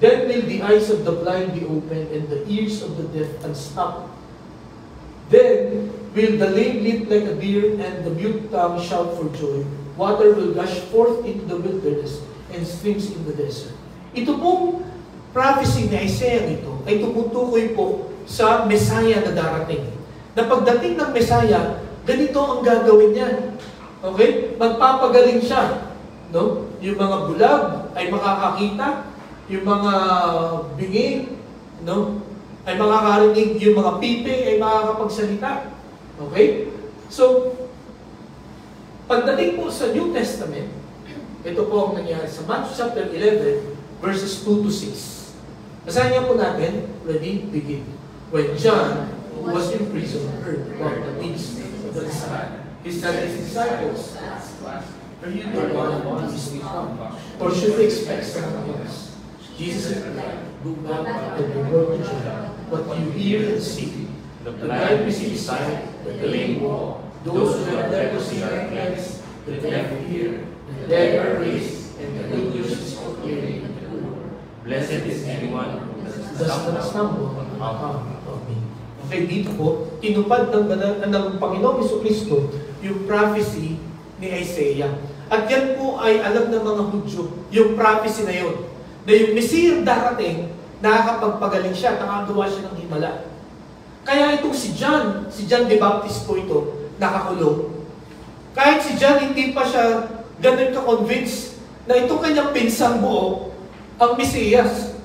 Then will the eyes of the blind be opened and the ears of the deaf unstopped. Then will the lame leap like a deer and the mute tongue shout for joy. Water will gush forth into the wilderness and streams in the desert. Ito pong prophecy ni Isaiah ito ay tumutukoy po sa Messiah na darating. Na pagdating ng Messiah, ganito ang gagawin niya. Okay? Magpapagaling siya. No? Yung mga bulag ay makakakita, yung mga bingi, no? Ay makakarinig, yung mga pipi ay makakapagsalita. Okay? So, pagdating po sa New Testament, ito po ang nangyari sa Matthew chapter 11, verses 2 to 6. Basahin niya po natin, ready, begin. When John, who was in prison, heard about the ministry of the Son. He said his disciples, are you the one who is to come? Or should we expect something else? Jesus replied, go back to the world of Judah. What you hear and see, the blind receive sight, the lame walk, those who have leprosy are cleansed, the deaf hear, the dead are raised, and the good news is proclaimed to the poor. Blessed is anyone who does not stumble on account of me. Okay, dito po, tinupad ng Panginoong Jesucristo yung prophecy ni Isaiah. At yan po ay alam ng mga Hudyo, yung prophecy na yun. Na yung Messiah darating, nakakapagpagaling siya, nakagawa siya ng himala. Kaya itong si John the Baptist po ito, nakakulong. Kahit si John, hindi pa siya ganun ka-convinced na itong kanyang pinsang buo, ang Mesiyas.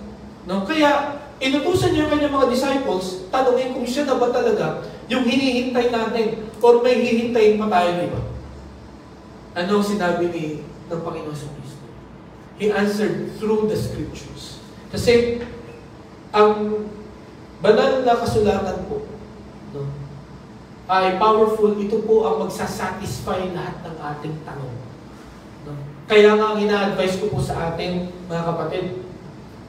No? Kaya, inutusan niya yung kanyang mga disciples, tanungin kung siya na ba talaga yung hinihintay natin or may hihintayin pa tayo, di ba? Ano ang sinabi ng Panginoon sa Kristo? He answered through the Scriptures. Kasi, ang banal na kasulatan po, no, ay powerful. Ito po ang magsasatisfy lahat ng ating tanong. No? Kaya nga ang ina-advise ko po sa ating mga kapatid,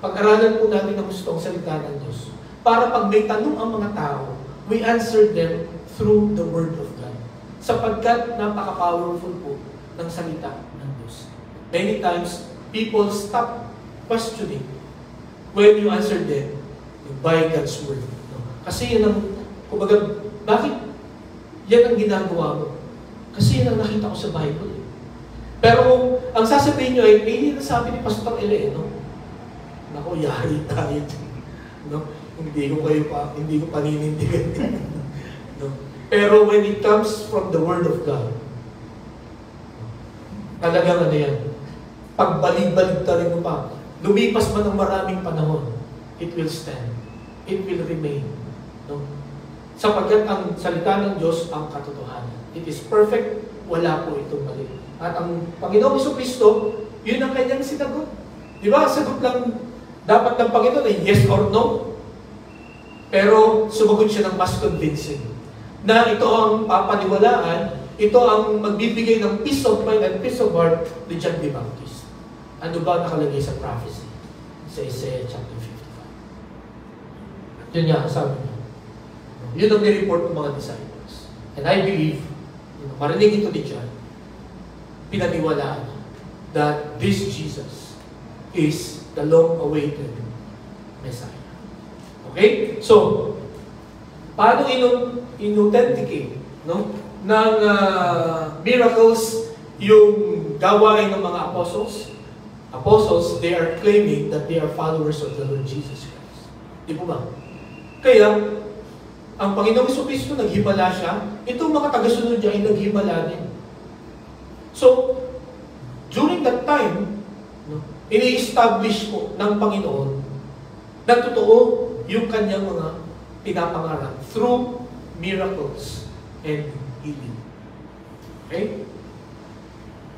pag-aralan po natin ang gusto ang salita ng Diyos. Para pag may tanong ang mga tao, we answer them through the Word of God. Sapagkat napaka-powerful po ng salita ng Diyos. Many times, people stop questioning when you answer them by God's Word. No? Kasi yan ang, kumbaga, bakit yan ang ginagawa mo? Kasi yan ang nakita ko sa Bible. Pero ang sasabihin nyo ay, yun ang sabi ni Pastor Ele, no? Naku, yari tayo. No? Hindi ko paninindigan. No? Pero when it comes from the Word of God, talagang ano yan, pagbalik-balik ta rin mo pa, lumipas man ng maraming panahon, it will stand. It will remain. No? Sapagkat ang salita ng Diyos ang katotohanan. It is perfect, wala po itong mali. At ang Panginoong Jesucristo, yun ang kanyang sinagot. Di ba? Sagot lang dapat ng Panginoon ay yes or no. Pero sumagot siya ng mas convincing. Na ito ang papaniwalaan, ito ang magbibigay ng peace of mind and peace of heart ni John the Baptist. Ano ba nakalagay sa prophecy? Sa Isaiah chapter 55. Yun nga, sabi niya. Yun ang nireport ng mga disciples. And I believe, marinig ito ni John, pinaniwalaan niya that this Jesus is the long-awaited Messiah. Okay? So, paano in-authenticate ng miracles yung gawain ng mga apostles? Apostles, they are claiming that they are followers of the Lord Jesus Christ. Di po ba? Kaya, ang Panginoong Jesucristo, naghimala siya. Itong mga tagasunod niya ay naghimala din. So, during that time, ini-establish po ng Panginoon na totoo yung kanyang mga pinapangarap through miracles and healing. Okay?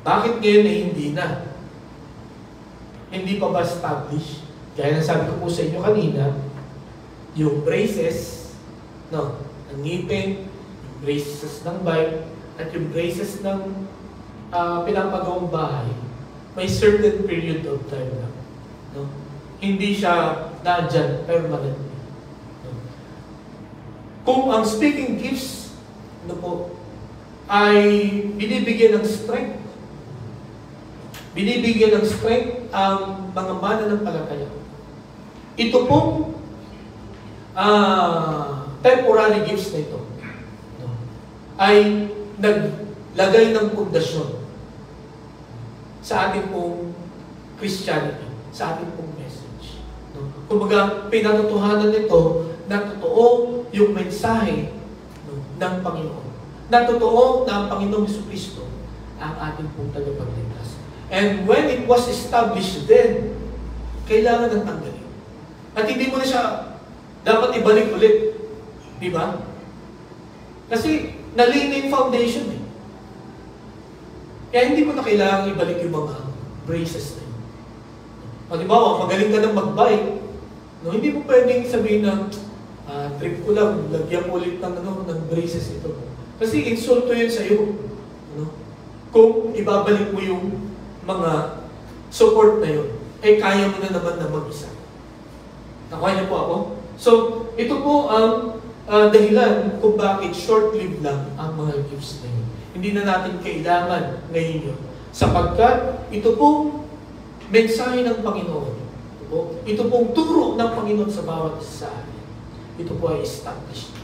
Bakit ngayon ay hindi na? Hindi pa ba establish? Kaya nasabi ko po sa inyo kanina, yung braces, no, ng ngipin, yung braces ng bike, at yung braces ng pinapagawang bahay, may certain period of time lang. No? Hindi siya nandyan permanently. No? Kung ang speaking gifts ay binibigyan ng strength, ang mga mananampalataya. Ito pong temporary gifts na ito, no, ay naglagay ng pundasyon sa ating pong Christianity, sa ating pong message. No? Kumbaga, pinatutuhanan nito na totoo yung mensahe, no, ng Panginoon. Na totoo na ang Panginoong Jesucristo ang ating pong tagapagligtas. And when it was established then, kailangan ng tanggalin. At hindi mo na siya dapat ibalik ulit. Di ba? Kasi nalina yung foundation eh. Kaya hindi mo na kailangan ibalik yung mga braces na yun. Halimbawa, magaling ka ng mag-bike, no, hindi mo pwedeng sabihin na trip ko lang, lagyan mo ulit ng braces ito. Kasi insulto yun sa iyo. No? Kung ibabalik mo yung mga support na yun, eh kaya mo na naman na mag-isa. Nakuha niyo po ako? So, ito po ang dahilan kung bakit short-lived lang ang mga gifts na yun. Hindi na natin kailangan ngayon yun. Sapagkat ito pong mensahe ng Panginoon. Ito pong turo ng Panginoon sa bawat isa sa atin. Ito po ay established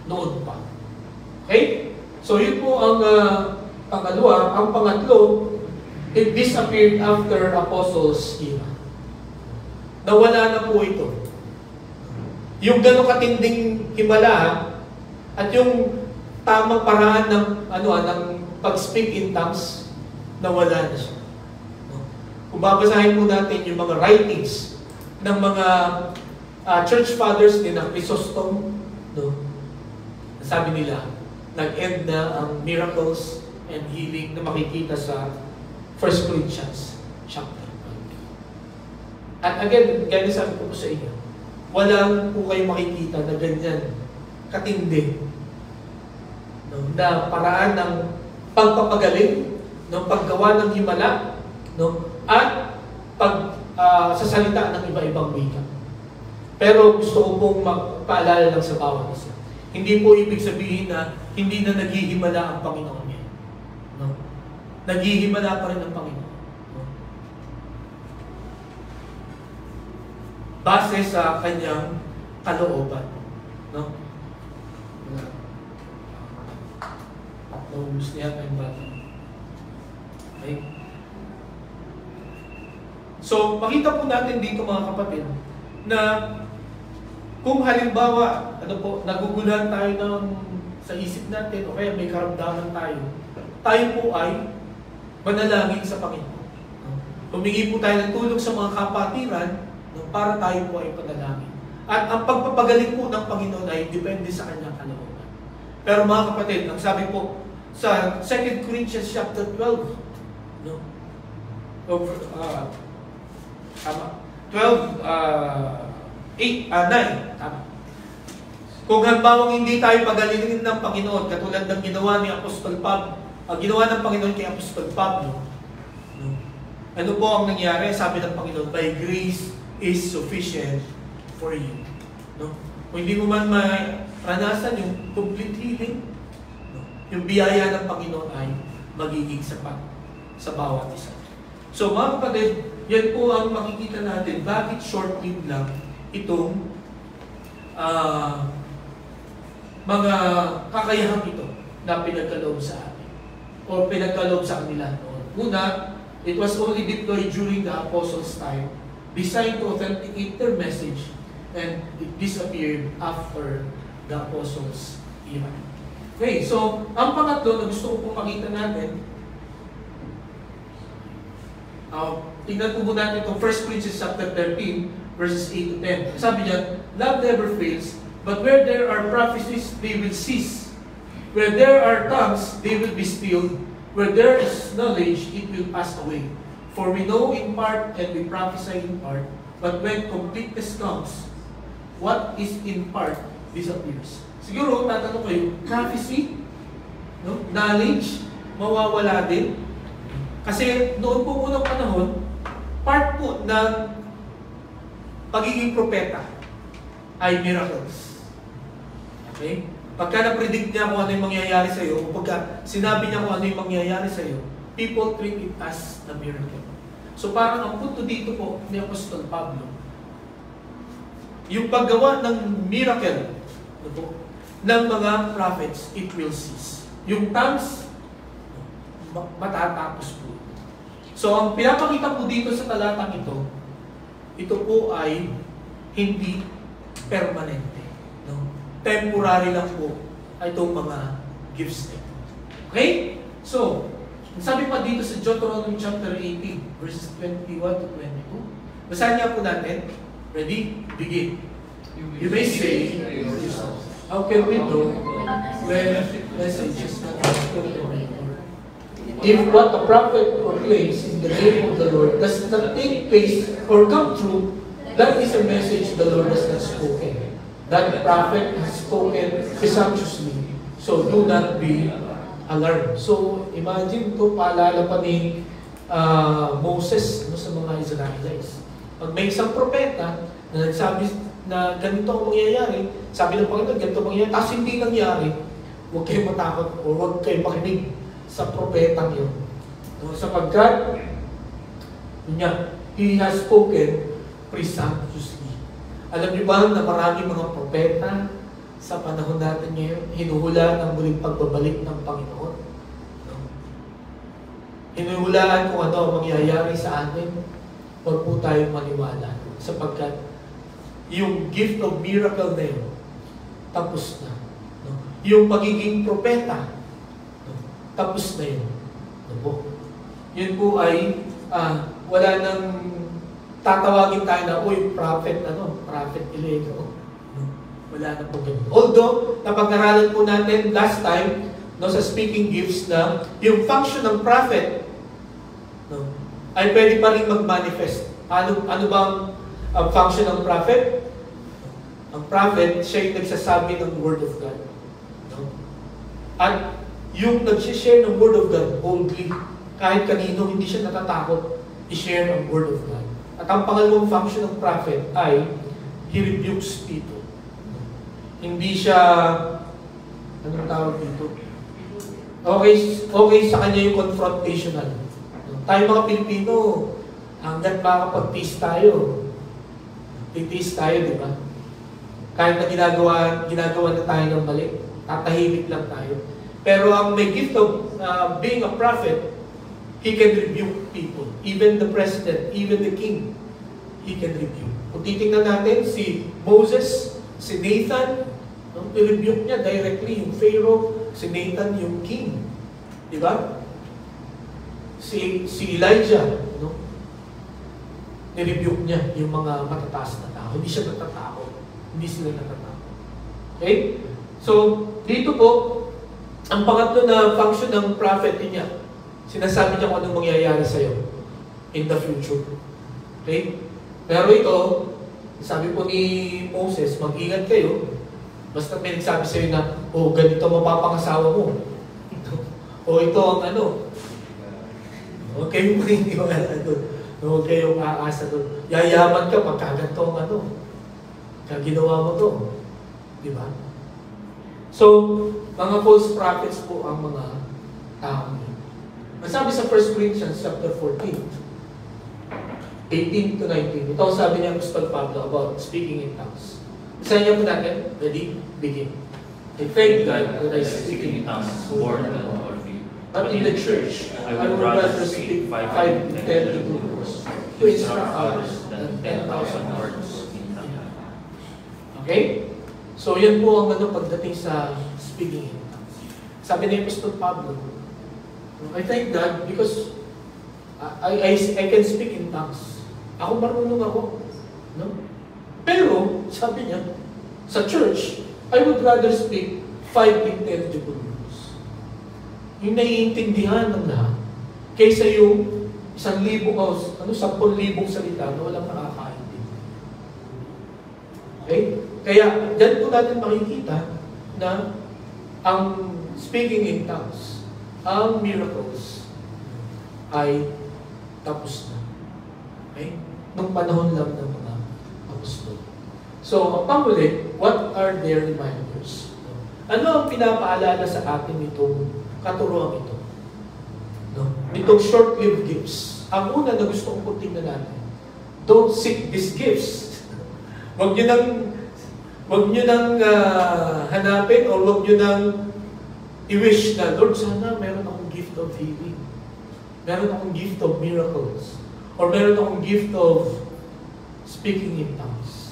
noon pa. Okay? So, yun po ang pangalawa. Ang pangatlo, it disappeared after Apostles' era. Nawala na po ito. Yung gano'ng katinding himala at yung tamang paraan ng ng pag-speak in tongues, nawala na siya. No? Kung babasahin po natin yung mga writings ng mga church fathers din ng Chrysostom, no? Sabi nila, nag-end na ang miracles and healing na makikita sa 1 Corinthians chapter 5. At again, ganyan sabi ko po sa inyo, walang po kayo makikita na ganyan katindi, no, na paraan ng pagpapagaling, ng paggawa ng himala, no, at pagsasalita ng iba-ibang wika. Pero gusto ko pong magpaalala lang sa bawat isa. Hindi po ibig sabihin na hindi na naghihimala ang Panginoon niya. No? Naghihimala pa rin ang Panginoon. Base sa kanyang kalooban. No? Naubos niya tayong bata. Okay? So, makita po natin dito mga kapatid, na kung halimbawa, naguguluhan tayo sa isip natin, o kaya may karamdaman tayo po ay manalangin sa Panginoon. Humingi po tayo ng tulong sa mga kapatiran, para tayo po ay panalangin. At ang pagpapagaling po ng Panginoon ay depende sa kanyang kalooban. Pero mga kapatid, ang sabi po sa 2 Corinthians chapter 12, no? Tama. 12, 9, tama. Kung halimbawang hindi tayo pagalingin ng Panginoon, katulad ng ginawa ni Apostol Pablo, ginawa ng Panginoon kay Apostol Pablo, no? Ano po ang nangyari? Sabi ng Panginoon, by grace is sufficient for you. No? Kung hindi mo man maranasan yung complete healing, no? Yung biyaya ng Panginoon ay magiging sapat sa bawat isa. So mga kapatid, yan po ang makikita natin bakit short-lived lang itong mga kakayahang ito na pinagkaloob sa atin o pinagkaloob sa kanila noon. Una, it was only deployed during the apostles' time, designed to authenticate their message, and it disappeared after the apostles' era. Okay, so ang pangatlo na gusto ko pong makita natin, tingnan po natin itong 1 Corinthians chapter 13, verses 8 to 10. Sabi niya, love never fails, but where there are prophecies, they will cease. Where there are tongues, they will be stilled. Where there is knowledge, it will pass away. For we know in part and we prophesy in part, but when completeness comes, what is in part disappears. Siguro, tatanong kayo, prophecy, no? Knowledge, mawawala din. Kasi noon po unang panahon, part po ng pagiging propeta ay miracles. Okay? Pagka na-predict niya kung ano yung mangyayari sa iyo, o pagka sinabi niya kung ano yung mangyayari sa iyo, people treat it as a miracle. So parang ang punto dito po ni Apostol Pablo, yung paggawa ng miracle ng mga prophets, it will cease. Yung tongues, matatapos po. So ang pinapakita po dito sa talatang ito po ay hindi permanente. No? Temporary lang po itong mga gifts nito. Okay? So, sabi pa dito sa Deuteronomy chapter 18, verses 21 to 22. Basahin niya po natin. Ready? Begin. You may say, how can we know when message is not spoken? If what the prophet proclaims in the name of the Lord does not take place or come true, that is a message the Lord has not spoken. That prophet has spoken presumptuously, so So, do not be alarmed. So, imagine ito, paalala pa ni Moses sa mga Israelites. Pag may isang propeta na nagsabi na ganito ang mangyayari, sabi ng Panginoon, ganito ang mangyayari, tapos hindi nangyari, huwag kayong matakot o huwag kayong makinig sa propetang yun. No, sapagkat, He has spoken presumptuously. Alam niyo ba na maraming mga propeta sa panahon natin ngayon, hinuhula ng muling pagbabalik ng Panginoon? No? Hinuhulaan kung ano ang mangyayari sa atin, huwag po tayong maniwala. Sapagkat yung gift of miracle na yun, tapos na. No? Yung pagiging propeta, no? Tapos na yun. No po? Yun po ay wala nang tatawagin tayo na, uy, prophet Ilego. No? Wala na po ganun. Although, napag-aralan po natin last time, no, sa speaking gifts na yung function ng prophet, no, ay pwede pa rin mag-manifest. Ano bang ang function ng prophet? Ang prophet, siya yung nagsasabi ng Word of God. No? At yung nag-share ng Word of God boldly, kahit kanino, hindi siya natatakot i-share ang Word of God. At ang pangalawang function ng prophet ay he rebukes people. Hindi siya, anong tawag dito? Okay sa kanya yung confrontational. Tayo mga Pilipino, hanggang makapag-tease tayo. Titiis tayo, di ba? Kahit na ginagawa na tayo ng mali, tatahimik lang tayo. Pero ang may gift of being a prophet, he can rebuke people. Even the president, even the king, he can rebuke. Kung titingnan natin, si Moses, si Nathan, no, i-rebuke niya directly yung Pharaoh, si Nathan yung king. Di ba? Si Elijah, no? Ni-rebuke niya yung mga matataas na tao. Hindi siya natatakot. Hindi sila natatakot. Okay? So, dito po, ang pangatlo na function ng prophet niya, sinasabi niya kung anong mangyayari sa'yo in the future. Okay? Pero ito, sabi po ni Moses, mag-ingat kayo. Basta may nagsabi sa'yo na, ganito mapapangasawa mo. O ito ang huwag kayong maniniwala doon. Huwag kayong aasa doon. Yayaman ka pagkaganto ang kaya ginawa mo to. Di ba? So, mga false prophets po ang mga tao. Masabi sa 1 Corinthians chapter 14, 18 to 19. Ito ang sabi niya Apostol Pablo about speaking in tongues. Isahin niya po natin. Ready? Begin. I thank God that I speak in tongues more than all of you. But in the church, I would rather speak 5 to 10 words to instruct others than 10,000 words in tongues. Okay? So, yan po ang pagdating sa speaking in tongues. Sabi ni Apostol Pablo, I thank God because I can speak in tongues. Ako marunong ako. No? Pero, sabi niya, sa church, I would rather speak 5 intelligible words. Yung naiintindihan ng lahat. Kaysa yung 1,000 o 10,000 salita na walang nakakaintindi. Okay? Kaya, dyan po natin makikita na ang speaking in tongues, ang miracles, ay tapos na. Okay? Nung panahon lang ng mga apostol. So, ang panghuli, what are their reminders? Ano ang pinapaalala sa atin itong katuruan ito? No? Itong short-lived gifts. Ang una na gusto kong tingnan natin, don't seek these gifts. Huwag nyo nang hanapin o huwag nyo nang i-wish na, Lord, sana meron akong gift of healing. Meron akong gift of miracles. Or meron akong gift of speaking in tongues.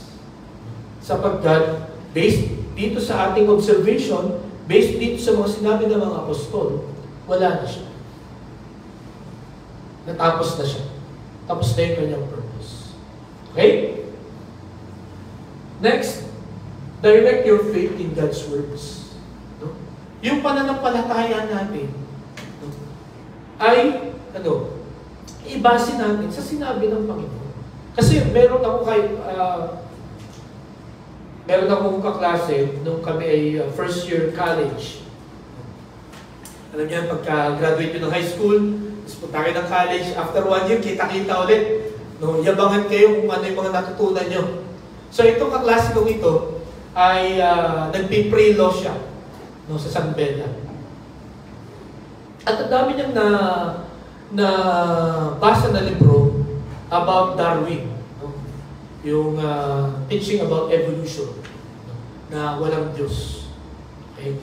Sapagkat, based dito sa ating observation, based dito sa mga sinabi ng mga apostol, wala na siya. Natapos na siya. Tapos na yung kanyang purpose. Okay? Next, direct your faith in God's words. No? Yung pananampalataya natin, no, ay, ibase natin sa sinabi ng Panginoon. Kasi meron akong kaklase nung kami ay first year college. Alam niyo, pagka-graduate nyo ng high school, tapos punta kayo ng college, after 1 year, kita-kita ulit. No, yabangan kayo kung ano yung mga natutunan nyo. So itong kaklase kong ito ay nagpi-pre-law siya, no, sa San Beda. At ang dami niyang na basa na libro about Darwin. No? Yung teaching about evolution, no? Na walang Diyos. Okay?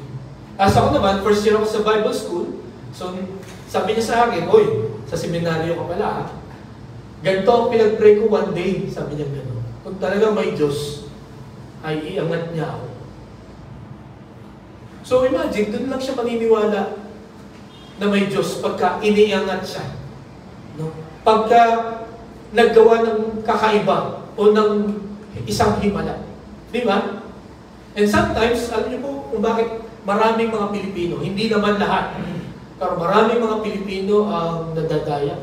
As ako naman, first year ako sa Bible school, so sabi niya sa akin, "Oy, sa seminaryo ka pala, ha? Ganito ang pinag-pray ko one day," sabi niya gano'n. "Kung talagang may Diyos, ay iangat niya ako." So imagine, doon lang siya maniniwala na may Diyos pagka iniangat siya. No? Pagka naggawa ng kakaiba o ng isang himala. Di ba? And sometimes, alam niyo po kung bakit maraming mga Pilipino, hindi naman lahat, pero maraming mga Pilipino ang nadadaya.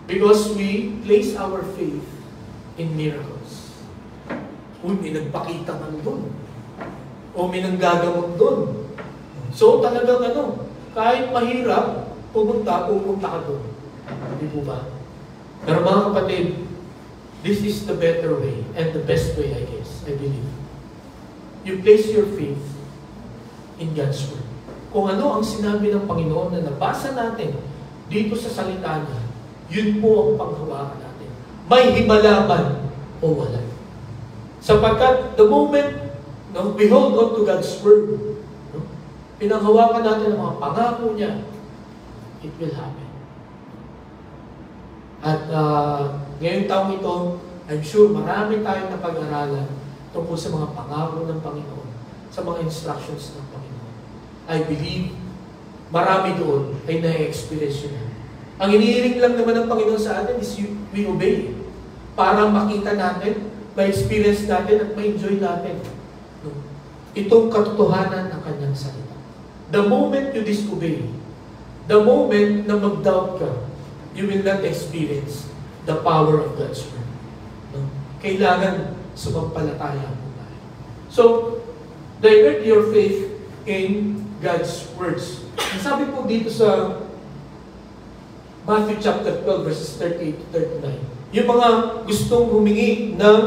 Because we place our faith in miracles. Uy, may nagpakita man doon. O may nanggagamot doon. So talagang kahit mahirap, pupunta ka doon. Hindi po ba? Pero mga kapatid, this is the better way and the best way, I guess, I believe. You place your faith in God's Word. Kung ano ang sinabi ng Panginoon na nabasa natin dito sa salita niya, yun po ang panghawakan natin. May himala man o wala. Sapagkat the moment we hold on to God's Word, pinanghawakan natin ang mga pangako niya, it will happen. At ngayong taong ito, I'm sure marami tayong napag-aralan tungkol sa mga pangako ng Panginoon, sa mga instructions ng Panginoon. I believe marami doon ay na-experience yun. Ang inihiling lang naman ng Panginoon sa atin is we obey. Para makita natin, ma-experience natin at ma-enjoy natin itong katotohanan ng kanyang salita. The moment you disobey, the moment na mag-doubt ka, you will not experience the power of God's Word. Kailangan sumampalataya mo tayo. So, divert your faith in God's words. Sabi po dito sa Matthew chapter 12 verses 38 to 39, yung mga gustong humingi ng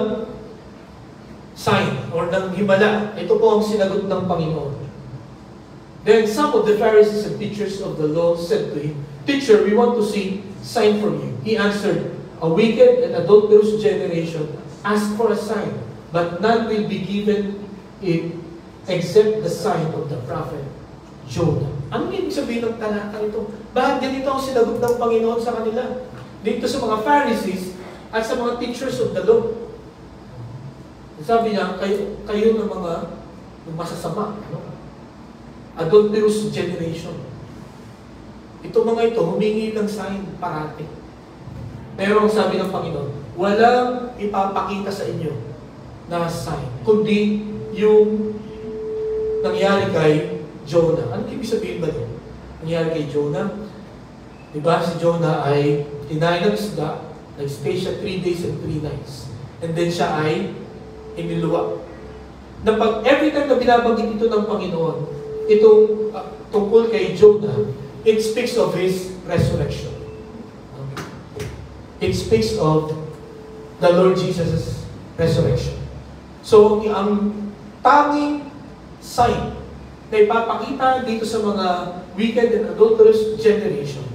sign or ng himala, ito po ang sinagot ng Panginoon. Then some of the Pharisees and teachers of the law said to him, "Teacher, we want to see sign from you." He answered, "A wicked and adulterous generation ask for a sign, but none will be given it except the sign of the prophet Jonah." Ano ibig sabihin ng talata ito? Bakit ganito ang sinagot ng Panginoon sa kanila? Dito sa mga Pharisees at sa mga teachers of the law. Sabi niya, kayo ng mga masasama, adulterous generation. Ito mga ito, humingi ng sign parati. Pero ang sabi ng Panginoon, walang ipapakita sa inyo na sign, kundi yung nangyari kay Jonah. Ano ibig sabihin ba doon? Nangyari kay Jonah? Diba si Jonah ay tinayin ng isda, nag-stay siya 3 days and 3 nights. And then siya ay iniluwa. Every time na binabanggit ito ng Panginoon, itong tungkol kay Jonah, it speaks of his resurrection. It speaks of the Lord Jesus' resurrection. So, ang tanging sign na ipapakita dito sa mga wicked and adulterous generation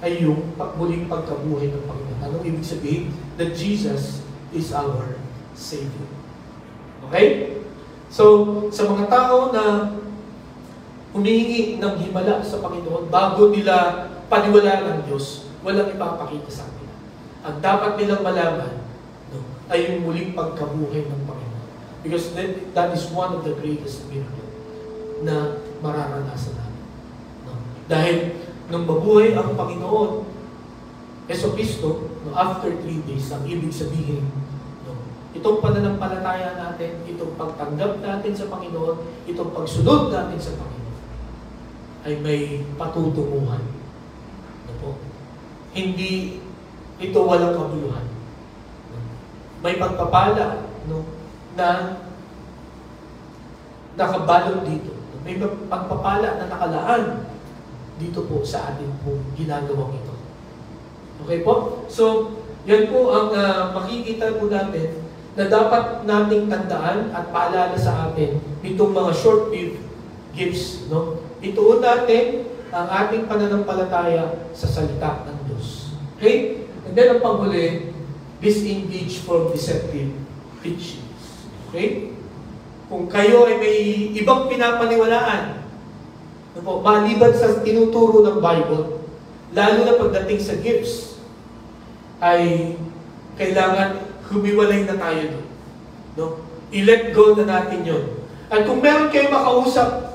ay yung muling pagkabuhay ng Panginoon. Anong ibig sabihin? That Jesus is our Savior. Okay? So, sa mga tao na humihingi ng himala sa Panginoon bago nila paniwalaan ng Diyos, walang ipapakita sa kanila. Ang dapat nilang malaman ay yung muling pagkabuhay ng Panginoon. Because that is one of the greatest miracles na mararanasan natin. Dahil nung mabuhay ang Panginoon, Jesucristo, after 3 days, ang ibig sabihin, itong pananampalataya natin, itong pagtanggap natin sa Panginoon, itong pagsunod natin sa Panginoon, ay may patutunguhan. Hindi ito walang kabuluhan. May pagpapala na nakabalot dito. May pagpapala na nakalaan dito po sa atin po ginagawang ito. Okay po? So, yan po ang makikita po natin na dapat nating tandaan at paalala sa atin itong mga short-lived gifts. No? Ituon natin ang ating pananampalataya sa salita ng Diyos. Okay? And then ang panghuli, disengage from deceptive teachings. Okay? Kung kayo ay may ibang pinapaniwalaan, maliban sa tinuturo ng Bible, lalo na pagdating sa gifts, ay kailangan humiwalay na tayo doon. No? I-let go na natin yun. At kung meron kayo makausap,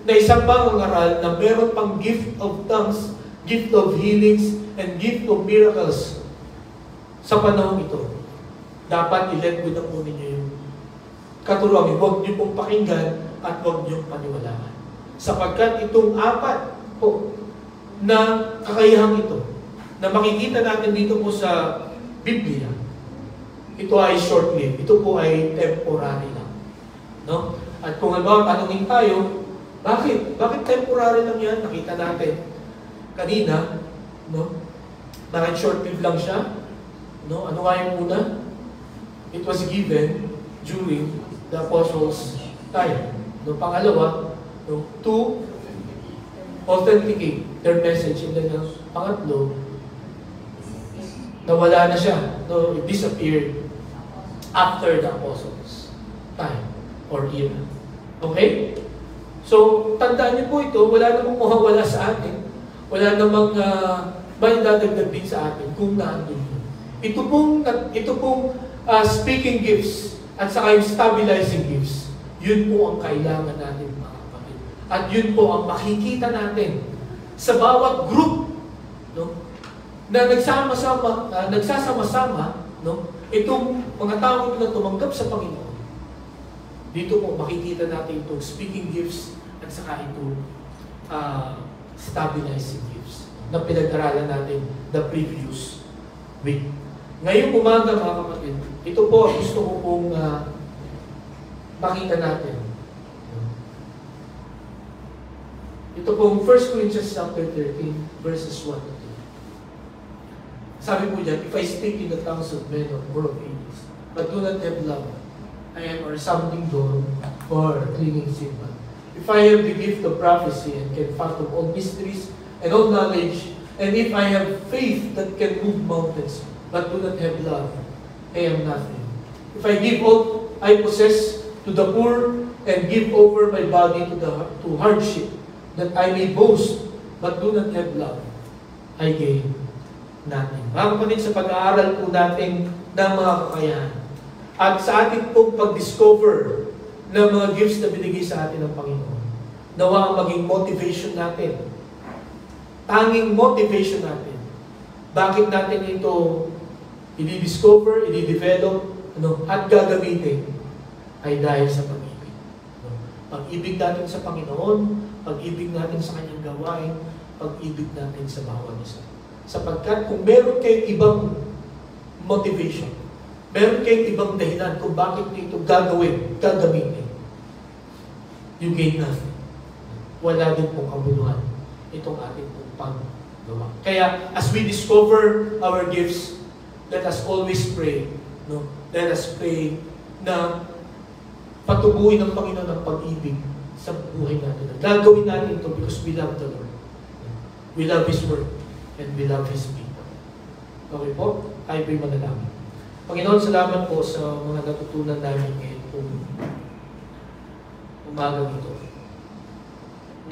na isang mangangaral na meron pang gift of tongues, gift of healings, and gift of miracles sa panahon ito, dapat i-let go na po ninyo yung katuruan. Huwag niyo pong pakinggan at huwag niyo paniwalaan. Sapagkat itong apat po na kakayahang ito, na makikita natin dito po sa Biblia, ito ay short-lived. Ito po ay temporary lang. No? At kung halimbawa, tanungin tayo, bakit? Bakit temporary lang yan? Nakita natin kanina, no? Bakit short-lived lang siya? No? Ano nga yung una? It was given during the apostles' time. No? Pangalawa, no? To authenticate their message. And then pangatlo, nawala na siya. No? It disappeared after the apostles' time or era. Okay? So, tandaan niyo po ito, wala namang mawawala sa atin. Wala namang may dadagdag din sa atin kung naandun yun. Ito pong speaking gifts at saka yung stabilizing gifts, yun po ang kailangan natin mga kapatid. At yun po ang makikita natin sa bawat group, no, na nagsasama-sama, no, itong mga tao na tumanggap sa Panginoon. Dito po makikita natin itong speaking gifts at saka itong stabilizing gifts na pinag-aralan natin the previous week. Ngayong umaga mga kapatid, ito po gusto ko pong makita natin. Ito pong 1 Corinthians chapter 13 verses 1 to 2. Sabi po dyan, if I speak in the tongues of men or of angels, but do not have love, I am a resounding door or a clinging cymbal. If I have the gift of prophecy and can fathom all mysteries and all knowledge, and if I have faith that can move mountains, but do not have love, I am nothing. If I give all I possess to the poor and give over my body to hardship, that I may boast, but do not have love, I gain nothing. Mga kapatid, sa pag-aaral po natin ng mga kakayahan, at sa ating pong pag-discover ng mga gifts na binigay sa atin ng Panginoon, nawa ang maging motivation natin. Tanging motivation natin. Bakit natin ito i-discover, i-develop, at gagamitin ay dahil sa pag-ibig. Pag-ibig natin sa Panginoon, pag-ibig natin sa Kanyang gawain, pag-ibig natin sa bawat isa. Sapagkat kung meron kayong ibang motivation, meron kayong ibang dahilan kung bakit ito gagamitin, you gain nothing. Wala din pong kabuluhan itong ating pong paggawa. Kaya, as we discover our gifts, let us always pray. No? Let us pray na patubuhin ng Panginoon ang pag-ibig sa buhay natin. Gagawin natin ito because we love the Lord. We love His Word and we love His people. Okay po? Tayo po'y manalangin. Panginoon, salamat po sa mga natutunan namin ngayon kung umagang ito.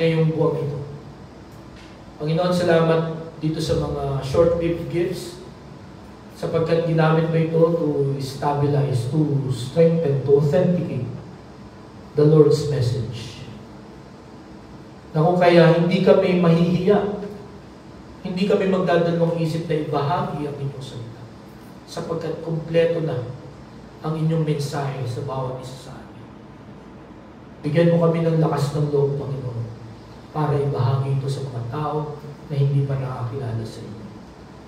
Ngayong buwang ito. Panginoon, salamat dito sa mga short-lived gifts sapagkat ginamit mo ito to stabilize, to strengthen, to authenticate the Lord's message. Na kung kaya hindi kami mahihiya, hindi kami magdadalawang isip na ibahagi ang inyong salita sapagkat kumpleto na ang inyong mensahe sa bawat isa sa amin. Bigyan mo kami ng lakas ng loob, Panginoon, para ibahagi ito sa mga tao na hindi pa nakakilala sa inyo.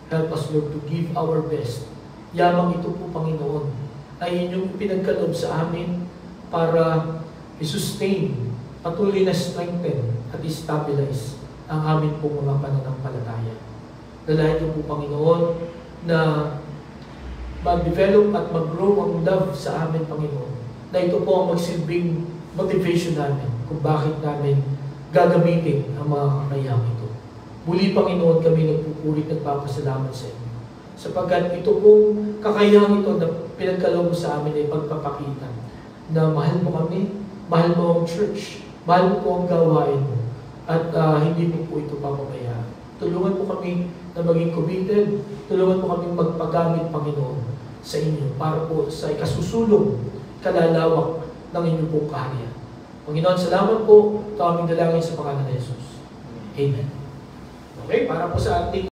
Help us, Lord, to give our best. Yamang ito po, Panginoon, ay inyong pinagkaloob sa amin para i-sustain patuloy na strengthen at stabilize ang amin pong mga pananampalataya. Dalayan niyo po, Panginoon, na mag-develop at mag-grow ang love sa amin, Panginoon. Na ito po ang magsilbing motivation namin kung bakit namin gagamitin ang mga kakayahang ito. Muli, Panginoon, kami nagpupulit, nagpapasalamat sa inyo. Sapagkat ito pong kakayahang ito na pinagkaloob mo sa amin ay pagpapakita na mahal mo kami, mahal mo ang church, mahal mo po ang gawain mo, at hindi mo po ito papabayaan. Tulungan mo kami na maging committed, tulungan mo kami magpagamit, Panginoon, sa inyo para po sa ikasusulong kalalawak ng inyong pong kaharian. Panginoon, salamat po. Ito aming dalangin sa pangalan ni Jesus. Amen. Okay, para po sa ating